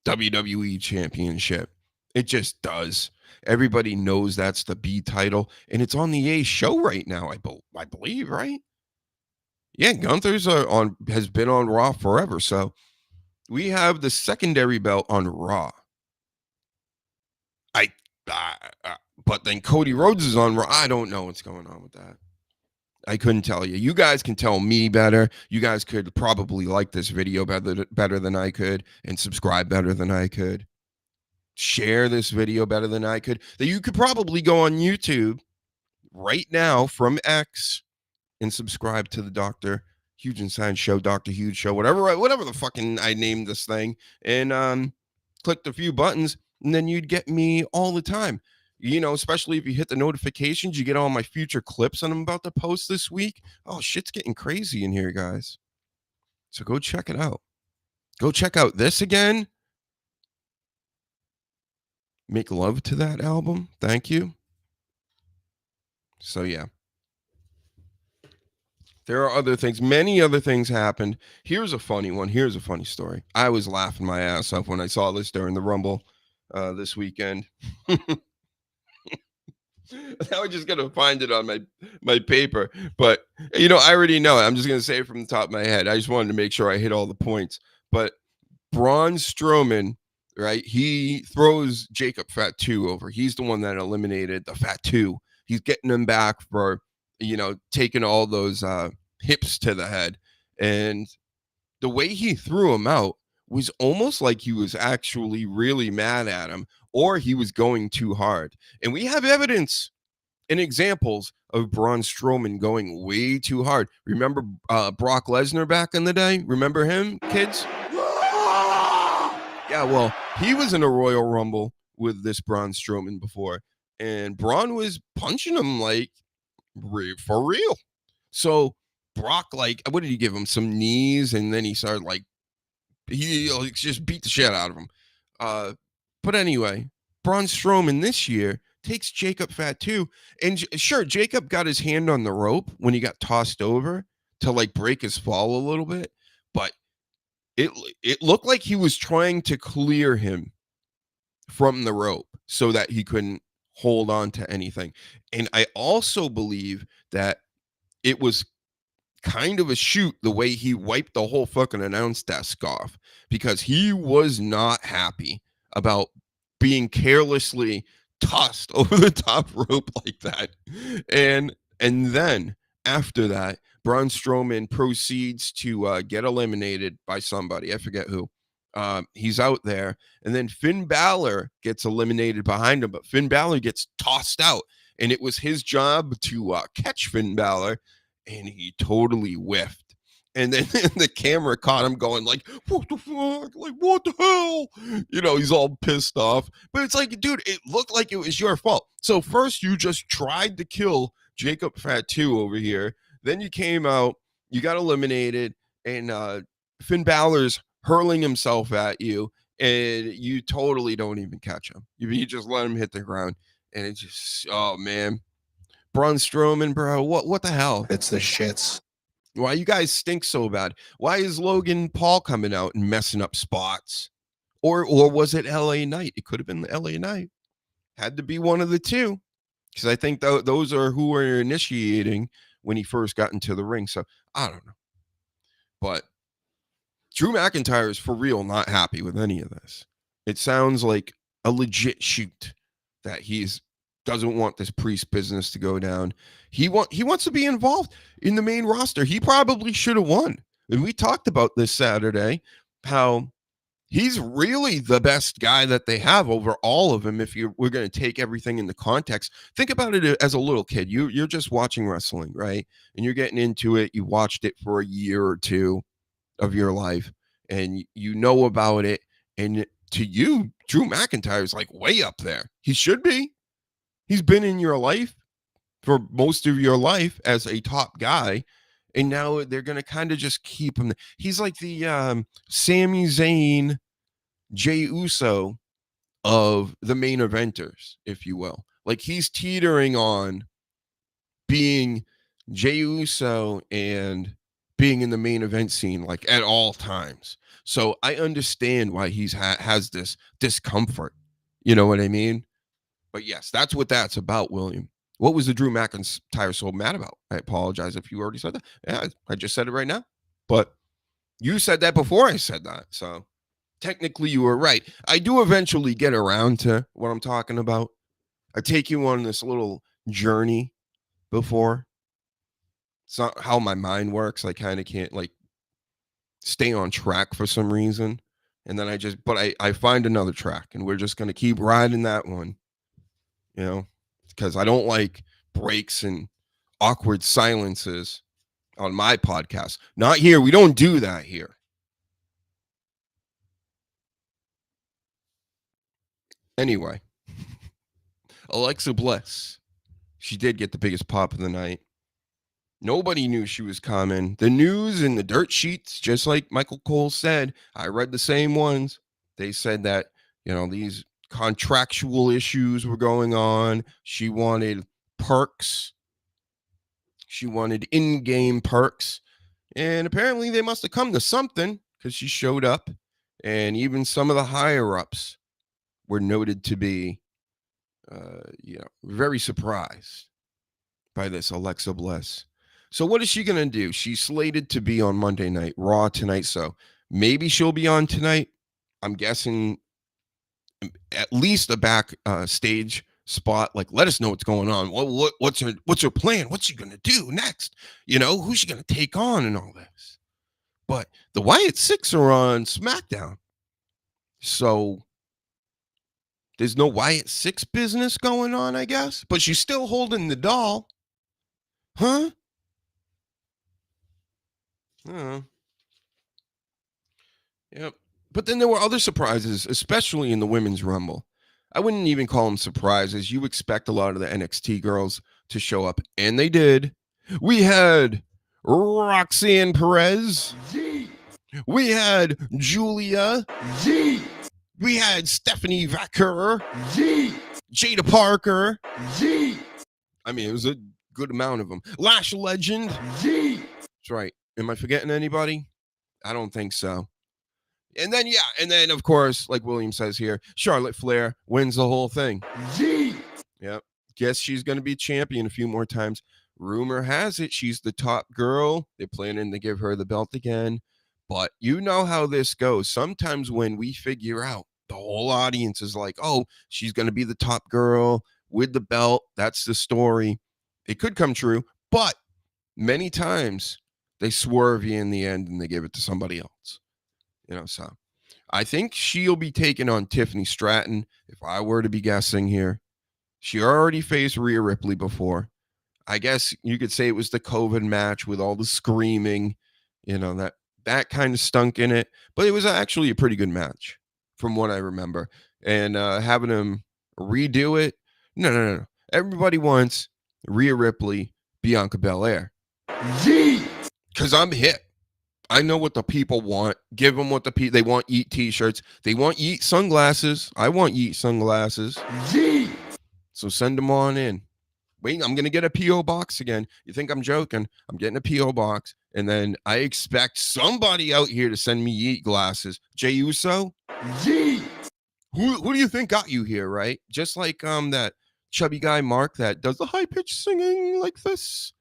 [SPEAKER 4] WWE championship. It just does. Everybody knows that's the B title, and it's on the A show right now, I believe, right? Yeah, Gunther's has been on Raw forever, so we have the secondary belt on Raw. But then Cody Rhodes is on Raw. I don't know what's going on with that. I couldn't tell you. You guys can tell me better. You guys could probably like this video better than I could and subscribe better than I could. Share this video better than I could. That you could probably go on YouTube right now from X and subscribe to the Dr. HUGENSTEIN show, Dr. Huge show, whatever the fucking I named this thing, and clicked a few buttons, and then you'd get me all the time. You know, especially if you hit the notifications, you get all my future clips that I'm about to post this week. Oh, shit's getting crazy in here, guys. So go check it out. Go check out this again. Make love to that album. Thank you. So, yeah. There are other things. Many other things happened. Here's a funny one. Here's a funny story. I was laughing my ass off when I saw this during the Rumble this weekend. Now we're just gonna find it on my paper, but you know I already know it. I'm just gonna say it from the top of my head. I just wanted to make sure I hit all the points. But Braun Strowman, right? He throws Jacob Fatu over. He's the one that eliminated the Fatu. He's getting him back for taking all those hips to the head, and the way he threw him out was almost like he was actually really mad at him, or he was going too hard. And we have evidence and examples of Braun Strowman going way too hard. Remember Brock Lesnar back in the day? Remember him, kids? Yeah, well, he was in a Royal Rumble with this Braun Strowman before, and Braun was punching him like for real. So Brock, like, what did he give him? Some knees, and then he started he just beat the shit out of him. But anyway, Braun Strowman this year takes Jacob Fatu, and sure, Jacob got his hand on the rope when he got tossed over to like break his fall a little bit, but it looked like he was trying to clear him from the rope so that he couldn't hold on to anything. And I also believe that it was kind of a shoot the way he wiped the whole fucking announce desk off, because he was not happy about being carelessly tossed over the top rope like that. And then after that, Braun Strowman proceeds to get eliminated by somebody. I forget who. He's out there, and then Finn Balor gets eliminated behind him, but Finn Balor gets tossed out, and it was his job to catch Finn Balor, and he totally whiffed. And then the camera caught him going like, what the fuck? Like, what the hell? You know, he's all pissed off. But it's like, dude, it looked like it was your fault. So first you just tried to kill Jacob Fatu over here. Then you came out, you got eliminated, and Finn Balor's hurling himself at you, and you totally don't even catch him. You just let him hit the ground. And it just, oh, man. Braun Strowman, bro, what the hell?
[SPEAKER 7] It's the shits.
[SPEAKER 4] Why you guys stink so bad? Why is Logan Paul coming out and messing up spots? Or was it LA Knight? It could have been the LA Knight. Had to be one of the two. Because I think those are who were initiating when he first got into the ring. So, I don't know. But Drew McIntyre is for real not happy with any of this. It sounds like a legit shoot that he's doesn't want this priest business to go down. He wants to be involved in the main roster. He probably should have won. And we talked about this Saturday, how he's really the best guy that they have over all of them. If we're going to take everything into context, think about it as a little kid. You're just watching wrestling, right? And you're getting into it. You watched it for a year or two of your life, and you know about it. And to you, Drew McIntyre is like way up there. He should be. He's been in your life for most of your life as a top guy, and now they're going to kind of just keep him. He's like the Sami Zayn, Jey Uso of the main eventers, if you will. Like, he's teetering on being Jey Uso and being in the main event scene like at all times. So I understand why he's has this discomfort. You know what I mean? But yes, that's what that's about, William. What was the Drew McIntyre so mad about? I apologize if you already said that. Yeah, I just said it right now. But you said that before I said that. So technically you were right. I do eventually get around to what I'm talking about. I take you on this little journey before. It's not how my mind works. I kind of can't like stay on track for some reason. And then I find another track and we're just going to keep riding that one, you know, because I don't like breaks and awkward silences on my podcast. Not here. We don't do that here. Anyway, Alexa Bliss. She did get the biggest pop of the night. Nobody knew she was coming. The news and the dirt sheets, just like Michael Cole said, I read the same ones. They said that, you know, these contractual issues were going on. She wanted perks. She wanted in-game perks. And apparently they must have come to something because she showed up. And even some of the higher-ups were noted to be, very surprised by this Alexa Bliss. So what is she going to do? She's slated to be on Monday Night Raw tonight, so maybe she'll be on tonight. I'm guessing at least a back stage spot. Like, let us know what's going on. What's her plan? What's she going to do next? You know, who's she going to take on and all this? But the Wyatt Six are on SmackDown, so there's no Wyatt Six business going on, I guess. But she's still holding the doll, huh? Yep. But then there were other surprises, especially in the Women's Rumble. I wouldn't even call them surprises. You expect a lot of the NXT girls to show up, and they did. We had Roxanne Perez.
[SPEAKER 3] Yeet.
[SPEAKER 4] We had Julia.
[SPEAKER 3] Yeet.
[SPEAKER 4] We had Stephanie Vaquer.
[SPEAKER 3] Yeet.
[SPEAKER 4] Jada Parker.
[SPEAKER 3] Yeet.
[SPEAKER 4] I mean, it was a good amount of them. Lash Legend.
[SPEAKER 3] Yeet.
[SPEAKER 4] That's right. Am I forgetting anybody? I don't think so. And then, of course, like William says here, Charlotte Flair wins the whole thing.
[SPEAKER 3] Yeet.
[SPEAKER 4] Yep. Guess she's going to be champion a few more times. Rumor has it she's the top girl. They're planning to give her the belt again. But you know how this goes. Sometimes when we figure out, the whole audience is like, oh, she's going to be the top girl with the belt. That's the story. It could come true. But many times they swerve you in the end and they give it to somebody else. You know, so I think she'll be taking on Tiffany Stratton. If I were to be guessing here, she already faced Rhea Ripley before. I guess you could say it was the COVID match with all the screaming, you know, that kind of stunk in it, but it was actually a pretty good match from what I remember. And having him redo it, no. Everybody wants Rhea Ripley, Bianca Belair. Because I'm hip. I know what the people want. Give them what they want. Yeet t-shirts. They want Yeet sunglasses. I want Yeet sunglasses.
[SPEAKER 3] Yeet.
[SPEAKER 4] So send them on in. Wait, I'm going to get a P.O. box again. You think I'm joking? I'm getting a P.O. box. And then I expect somebody out here to send me Yeet glasses. Jey Uso?
[SPEAKER 3] Yeet.
[SPEAKER 4] Who do you think got you here, right? Just like that chubby guy Mark that does the high-pitched singing like this.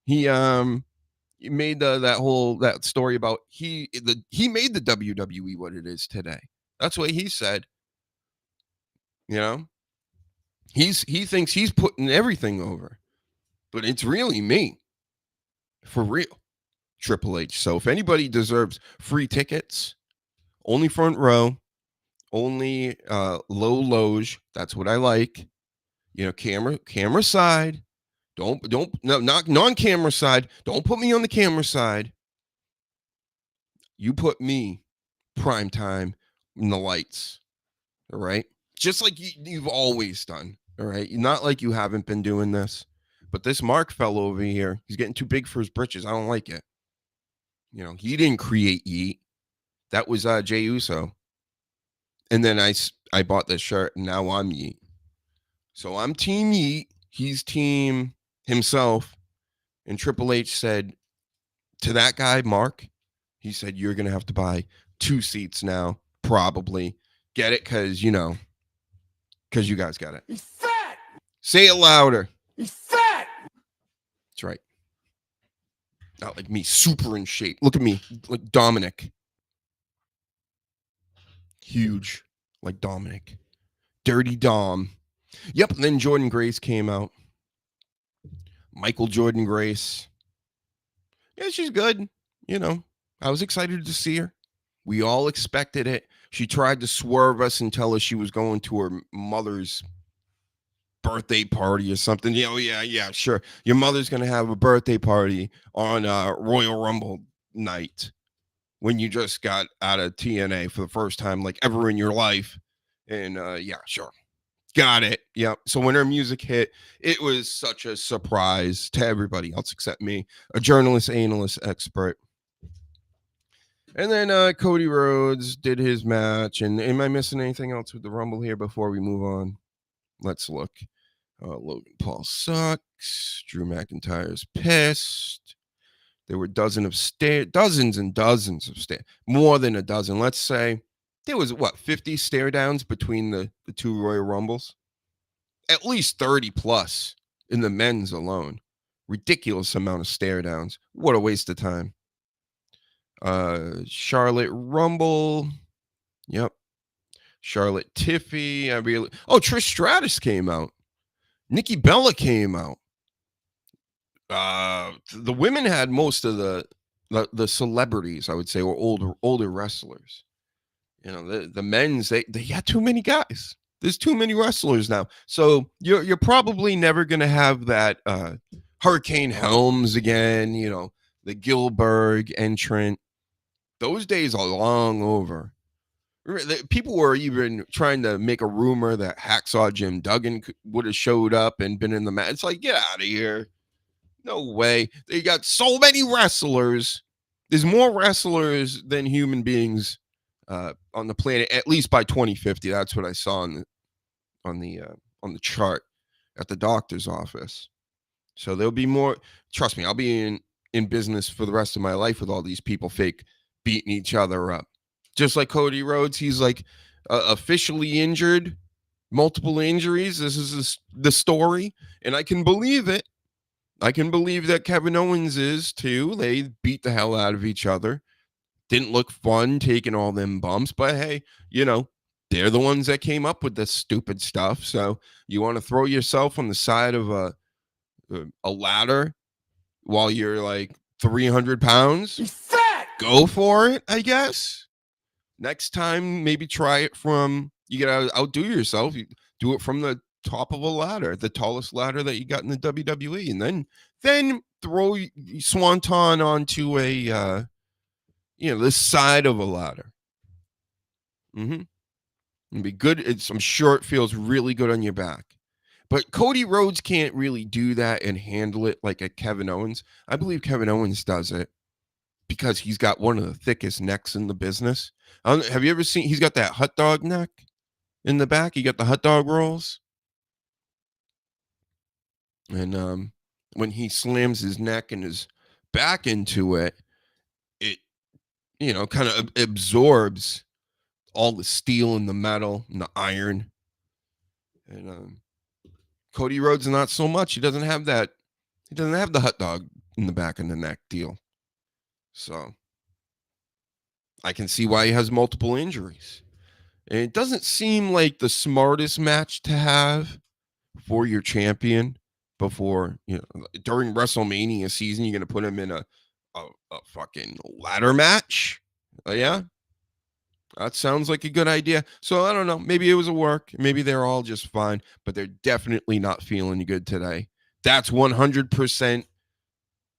[SPEAKER 4] He made that story about he made the WWE what it is today. That's what he said. You know, he thinks he's putting everything over, but it's really me, for real, Triple H. So if anybody deserves free tickets, only front row, only low loge. That's what I like. You know, camera side. Not non-camera side. Don't put me on the camera side. You put me prime time in the lights. All right. Just like you've always done. All right. Not like you haven't been doing this. But this Mark fellow over here, he's getting too big for his britches. I don't like it. You know, he didn't create Yeet. That was Jey Uso. And then I bought this shirt and now I'm Yeet. So I'm Team Yeet. He's Team himself. And Triple H said, to that guy, Mark, he said, you're going to have to buy 2 seats now, probably. Get it? Because, you guys got it.
[SPEAKER 3] He's fat!
[SPEAKER 4] Say it louder.
[SPEAKER 3] He's fat!
[SPEAKER 4] That's right. Not like me, super in shape. Look at me, like Dominic. Huge, like Dominic. Dirty Dom. Yep, and then Jordan Grace came out. Michael Jordan Grace. Yeah, she's good. I was excited to see her. We all expected it. She tried to swerve us and tell us she was going to her mother's birthday party or something. Yeah, sure. Your mother's going to have a birthday party on Royal Rumble night when you just got out of TNA for the first time like ever in your life. And yeah, sure. Got it. Yeah. So when her music hit, it was such a surprise to everybody else except me, a journalist, analyst, expert. And then Cody Rhodes did his match. And am I missing anything else with the Rumble here before we move on? Let's look. Logan Paul sucks. Drew McIntyre's pissed. There were dozens and dozens of more than a dozen. Let's say there was 50 stare downs between the 2 Royal Rumbles. At least 30 plus in the men's alone. Ridiculous amount of stare downs. What a waste of time. Charlotte Rumble. Yep. Charlotte Tiffy. Trish Stratus came out. Nikki Bella came out. The women had most of the celebrities, I would say, were older wrestlers. The men's they got too many guys. There's too many wrestlers now. So you're probably never gonna have that Hurricane Helms again. The Gilbert entrant. Those days are long over. People were even trying to make a rumor that Hacksaw Jim Duggan would have showed up and been in the match. It's like, get out of here. No way. They got so many wrestlers. There's more wrestlers than human beings on the planet, at least by 2050. That's what I saw on the chart at the doctor's office. So there'll be more. Trust me, I'll be in business for the rest of my life with all these people fake beating each other up. Just like Cody Rhodes, he's like officially injured, multiple injuries. This is the story, and I can believe it. I can believe that Kevin Owens is too. They beat the hell out of each other. Didn't look fun taking all them bumps, but hey, they're the ones that came up with this stupid stuff. So you want to throw yourself on the side of a ladder while you're like 300 pounds?
[SPEAKER 3] He's fat!
[SPEAKER 4] Go for it, I guess. Next time, maybe try it from, you gotta outdo yourself. You do it from the top of a ladder, the tallest ladder that you got in the WWE, and then throw Swanton onto a the side of a ladder. It'd be good. I'm sure it feels really good on your back. But Cody Rhodes can't really do that and handle it like a Kevin Owens. I believe Kevin Owens does it because he's got one of the thickest necks in the business. Have you ever seen, he's got that hot dog neck in the back. He got the hot dog rolls. And when he slams his neck and his back into it, it kind of absorbs all the steel and the metal and the iron. And Cody Rhodes, not so much. He doesn't have that. He doesn't have the hot dog in the back and the neck deal. So I can see why he has multiple injuries. And it doesn't seem like the smartest match to have for your champion before, during WrestleMania season, you're going to put him in a fucking ladder match. Yeah. That sounds like a good idea. So I don't know. Maybe it was a work. Maybe they're all just fine, but they're definitely not feeling good today. That's 100%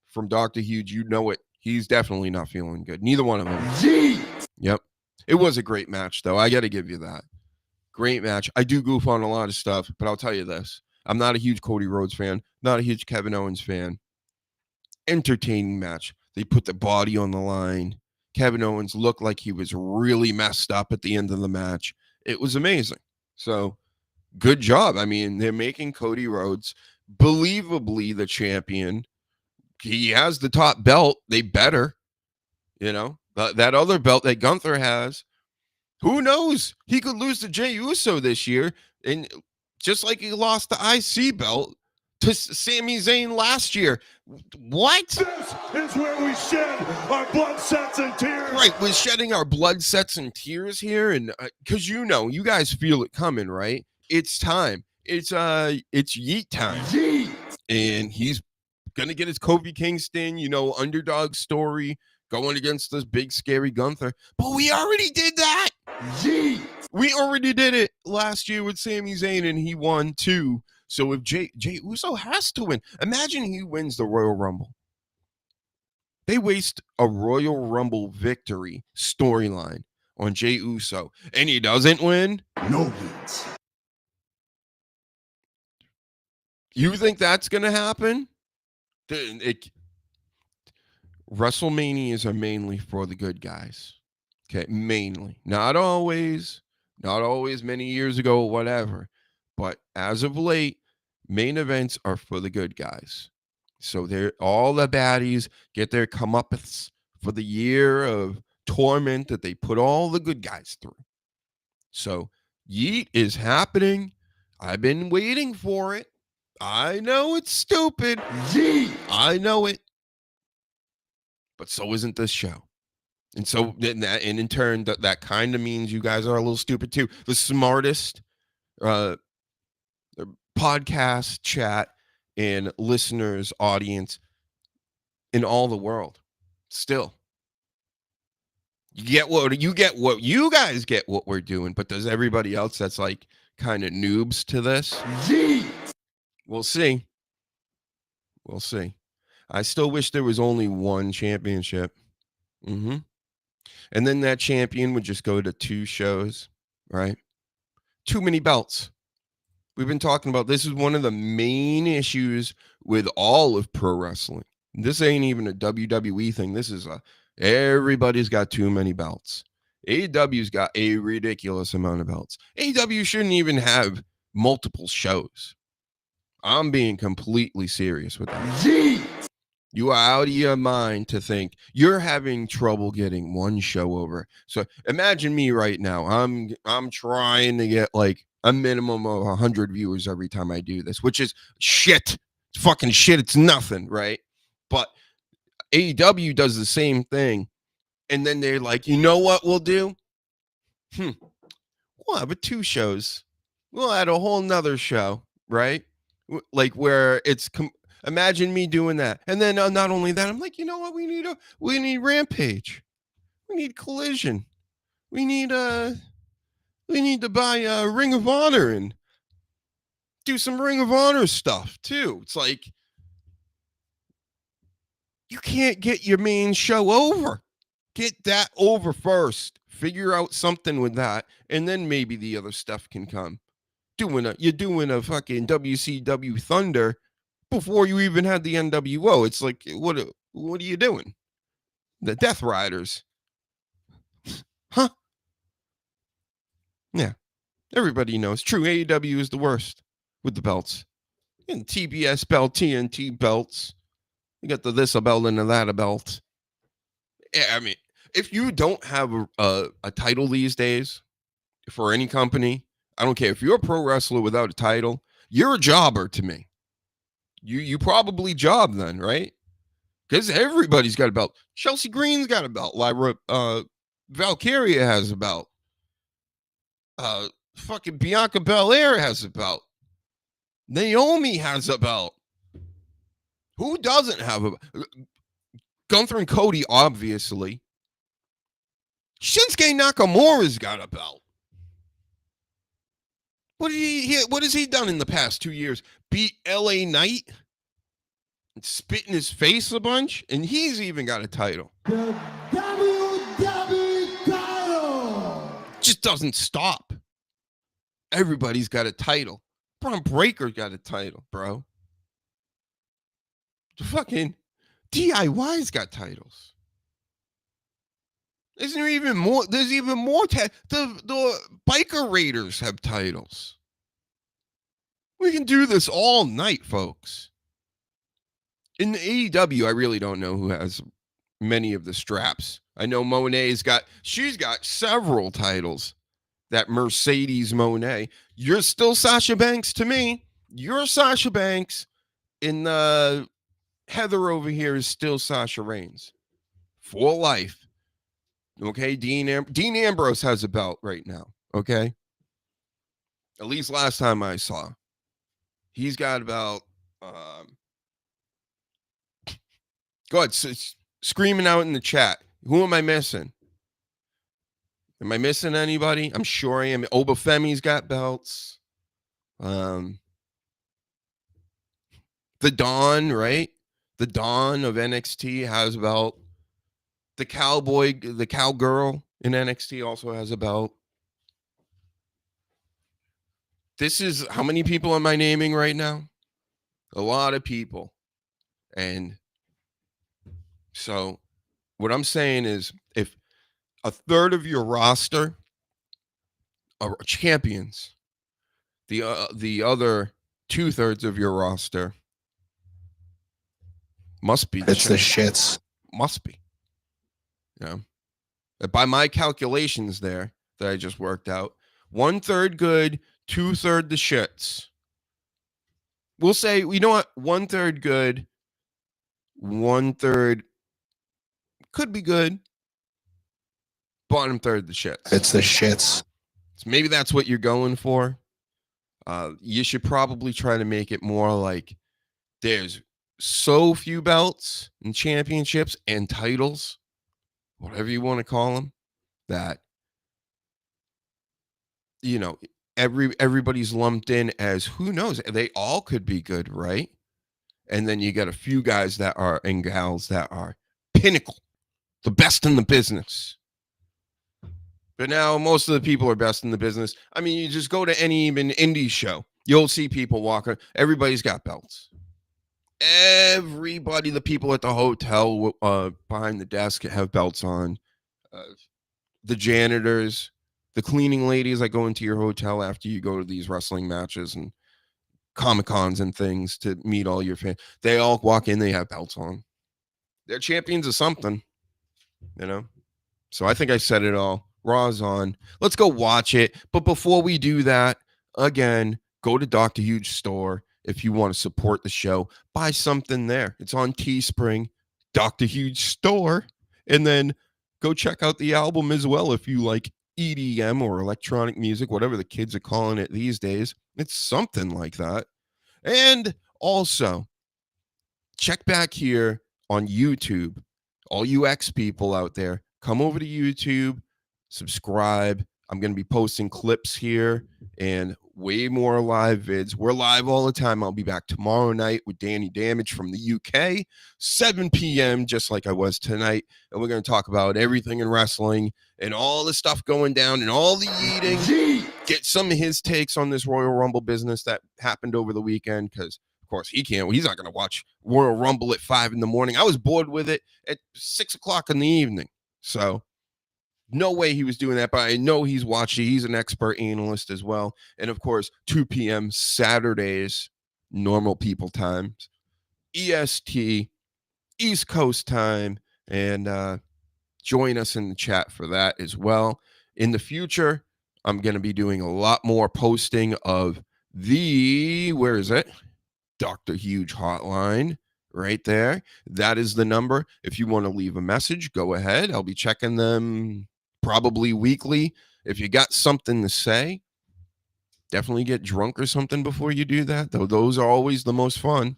[SPEAKER 4] from Dr. Huge. You know it. He's definitely not feeling good. Neither one of them. Yep. It was a great match, though. I got to give you that. Great match. I do goof on a lot of stuff, but I'll tell you this. I'm not a huge Cody Rhodes fan. Not a huge Kevin Owens fan. Entertaining match. They put the body on the line. Kevin Owens looked like he was really messed up at the end of the match. It was amazing. So, good job. I mean, they're making Cody Rhodes believably the champion. he has the top belt. They better, but that other belt that Gunther has, who knows? He could lose to Jey Uso this year, and just like he lost the IC belt to Sami Zayn last year. What?
[SPEAKER 1] This is where we shed our blood, sweat, and tears.
[SPEAKER 4] Right, we're shedding our blood, sweat, and tears here, and because you guys feel it coming, right? It's time. It's Yeet time,
[SPEAKER 3] Yeet.
[SPEAKER 4] and he's gonna get his Kofi Kingston, underdog story going against this big scary Gunther. But we already did that.
[SPEAKER 3] Yeet.
[SPEAKER 4] We already did it last year with Sami Zayn, and he won too. So if Jey Uso has to win, imagine he wins the Royal Rumble. They waste a Royal Rumble victory storyline on Jey Uso, and he doesn't win.
[SPEAKER 3] No hits.
[SPEAKER 4] You think that's gonna happen? WrestleManias are mainly for the good guys. Okay, mainly. Not always many years ago, whatever. But as of late, main events are for the good guys. So all the baddies get their comeuppance for the year of torment that they put all the good guys through. So Yeet is happening. I've been waiting for it. I know it's stupid.
[SPEAKER 3] Yeet.
[SPEAKER 4] I know it. But so isn't this show. And so, and in turn, that kind of means you guys are a little stupid too. The smartest podcast chat and listeners audience in all the world. Still, you guys get what we're doing, but does everybody else that's like kind of noobs to this?
[SPEAKER 3] Yeet.
[SPEAKER 4] We'll see. We'll see. I still wish there was only one championship. And then that champion would just go to 2 shows, right? Too many belts. We've been talking about this is one of the main issues with all of pro wrestling. This ain't even a WWE thing. This is everybody's got too many belts. AEW's got a ridiculous amount of belts. AEW shouldn't even have multiple shows. I'm being completely serious with that.
[SPEAKER 3] Yeet.
[SPEAKER 4] You are out of your mind to think you're having trouble getting one show over. So imagine me right now. I'm trying to get like a minimum of 100 viewers every time I do this, which is shit. It's fucking shit. It's nothing, right? But AEW does the same thing. And then they're like, you know what we'll do? We'll have 2 shows. We'll add a whole nother show, right? Like where it's imagine me doing that. And then not only that, I'm like, you know what? We need Rampage. We need Collision. We need to buy Ring of Honor and do some Ring of Honor stuff too. It's like you can't get your main show over. Get that over first. Figure out something with that, and then maybe the other stuff can come. You're doing a fucking WCW Thunder before you even had the NWO. It's like, what are you doing? The Death Riders. Huh? Yeah. Everybody knows. True, AEW is the worst with the belts. And TBS belt, TNT belts. You got the this a belt and the that a belt. Yeah, I mean, if you don't have a title these days for any company, I don't care. If you're a pro wrestler without a title, you're a jobber to me. You probably job then, right? Because everybody's got a belt. Chelsea Green's got a belt. Lyra Valkyria has a belt. Fucking Bianca Belair has a belt. Naomi has a belt. Who doesn't have a Gunther and Cody, obviously. Shinsuke Nakamura's got a belt. What has he done in the past 2 years? Beat LA Knight? And spit in his face a bunch? And he's even got a title.
[SPEAKER 3] The WWE title.
[SPEAKER 4] Just doesn't stop. Everybody's got a title. Braun Breaker's got a title, bro. The fucking DIY's got titles. Isn't there even more? There's even more. The Biker Raiders have titles. We can do this all night, folks. In the AEW, I really don't know who has many of the straps. I know Monet's she's got several titles. That Mercedes Moné. You're still Sasha Banks to me. You're Sasha Banks. And Heather over here is still Sasha Reigns. For life. Okay, Dean Ambrose has a belt right now. Okay? At least last time I saw. He's got about go ahead, screaming out in the chat. Who am I missing? Am I missing anybody? I'm sure I am. Obafemi's got belts. The Dawn, right? The Dawn of NXT has a belt. The cowgirl in NXT also has a belt. This is, how many people am I naming right now? A lot of people. And so what I'm saying is, if a third of your roster are champions, the other 2/3 of your roster must be
[SPEAKER 7] the shits.
[SPEAKER 4] Must be. Yeah. By my calculations there that I just worked out, 1/3 good, 2/3 the shits. We'll say, you know what? 1/3 good, 1/3 could be good. Bottom third the shits.
[SPEAKER 7] It's the shits.
[SPEAKER 4] So maybe that's what you're going for. You should probably try to make it more like there's so few belts and championships and titles, whatever you want to call them, that, you know, everybody's lumped in as, who knows, they all could be good, right? And then you got a few guys that are, and gals that are pinnacle, the best in the business. But now most of the people are best in the business. I mean, you just go to any even indie show, you'll see people walking. Everybody's got belts. Everybody, the people at the hotel behind the desk have belts on. The janitors, the cleaning ladies that go into your hotel after you go to these wrestling matches and Comic-Cons and things to meet all your fans. They all walk in, they have belts on. They're champions of something, you know? So I think I said it all. Raw's on. Let's go watch it. But before we do that, again, go to Dr. Huge store if you want to support the show. Buy something there. It's on Teespring, Dr. Huge store. And then go check out the album as well if you like EDM or electronic music, whatever the kids are calling it these days. It's something like that. And also, check back here on YouTube. All you X people out there, come over to YouTube. Subscribe. I'm going to be posting clips here and way more live vids. We're live all the time. I'll be back tomorrow night with Danny Damage from the UK, 7 p.m., just like I was tonight. And we're going to talk about everything in wrestling and all the stuff going down and all the eating. Get some of his takes on this Royal Rumble business that happened over the weekend, because, of course, he's not going to watch Royal Rumble at 5 in the morning. I was bored with it at 6 o'clock in the evening. So no way he was doing that, but I know he's watching. He's an expert analyst as well. And, of course, 2 p.m. Saturdays, normal people times, EST, East Coast time, and join us in the chat for that as well. In the future, I'm going to be doing a lot more posting of the, where is it? Dr. Huge hotline. Right there. That is the number. If you want to leave a message, go ahead. I'll be checking them probably weekly. If you got something to say, definitely get drunk or something before you do that, though those are always the most fun.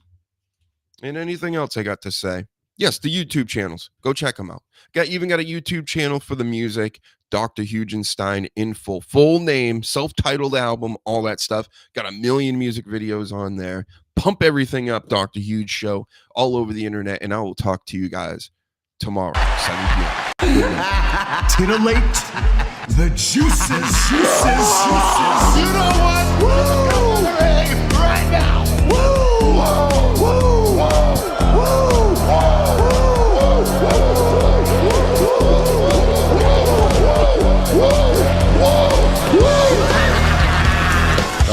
[SPEAKER 4] And anything else I got to say. Yes, the YouTube channels. Go check them out. Even got a YouTube channel for the music, Dr. HUGENSTEIN in full name, self-titled album, all that stuff. Got a million music videos on there. Pump everything up, Dr. Huge Show, all over the internet, and I will talk to you guys tomorrow, 7 p.m.
[SPEAKER 1] Titillate the juices.
[SPEAKER 3] You know what? Woo! Right now. Woo! Woo!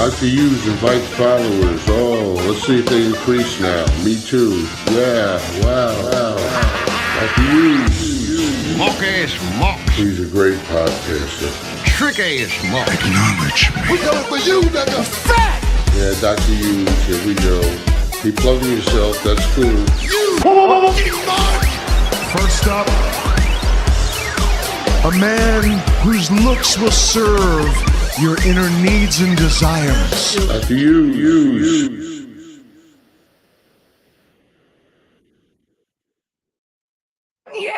[SPEAKER 2] Dr. Hughes invites followers. Oh, let's see if they increase now. Me too. Yeah, wow. Dr. Hughes.
[SPEAKER 3] Mock-ass mock.
[SPEAKER 2] He's a great podcaster.
[SPEAKER 3] Trick-ass mock.
[SPEAKER 1] Acknowledge me.
[SPEAKER 3] We coming for you, nigga. Fat!
[SPEAKER 2] Yeah, Dr. Hughes, here we go. Keep plugging yourself, that's cool.
[SPEAKER 1] First up, a man whose looks will serve your inner needs and desires.
[SPEAKER 2] Dr. Hughes.
[SPEAKER 6] Yeah!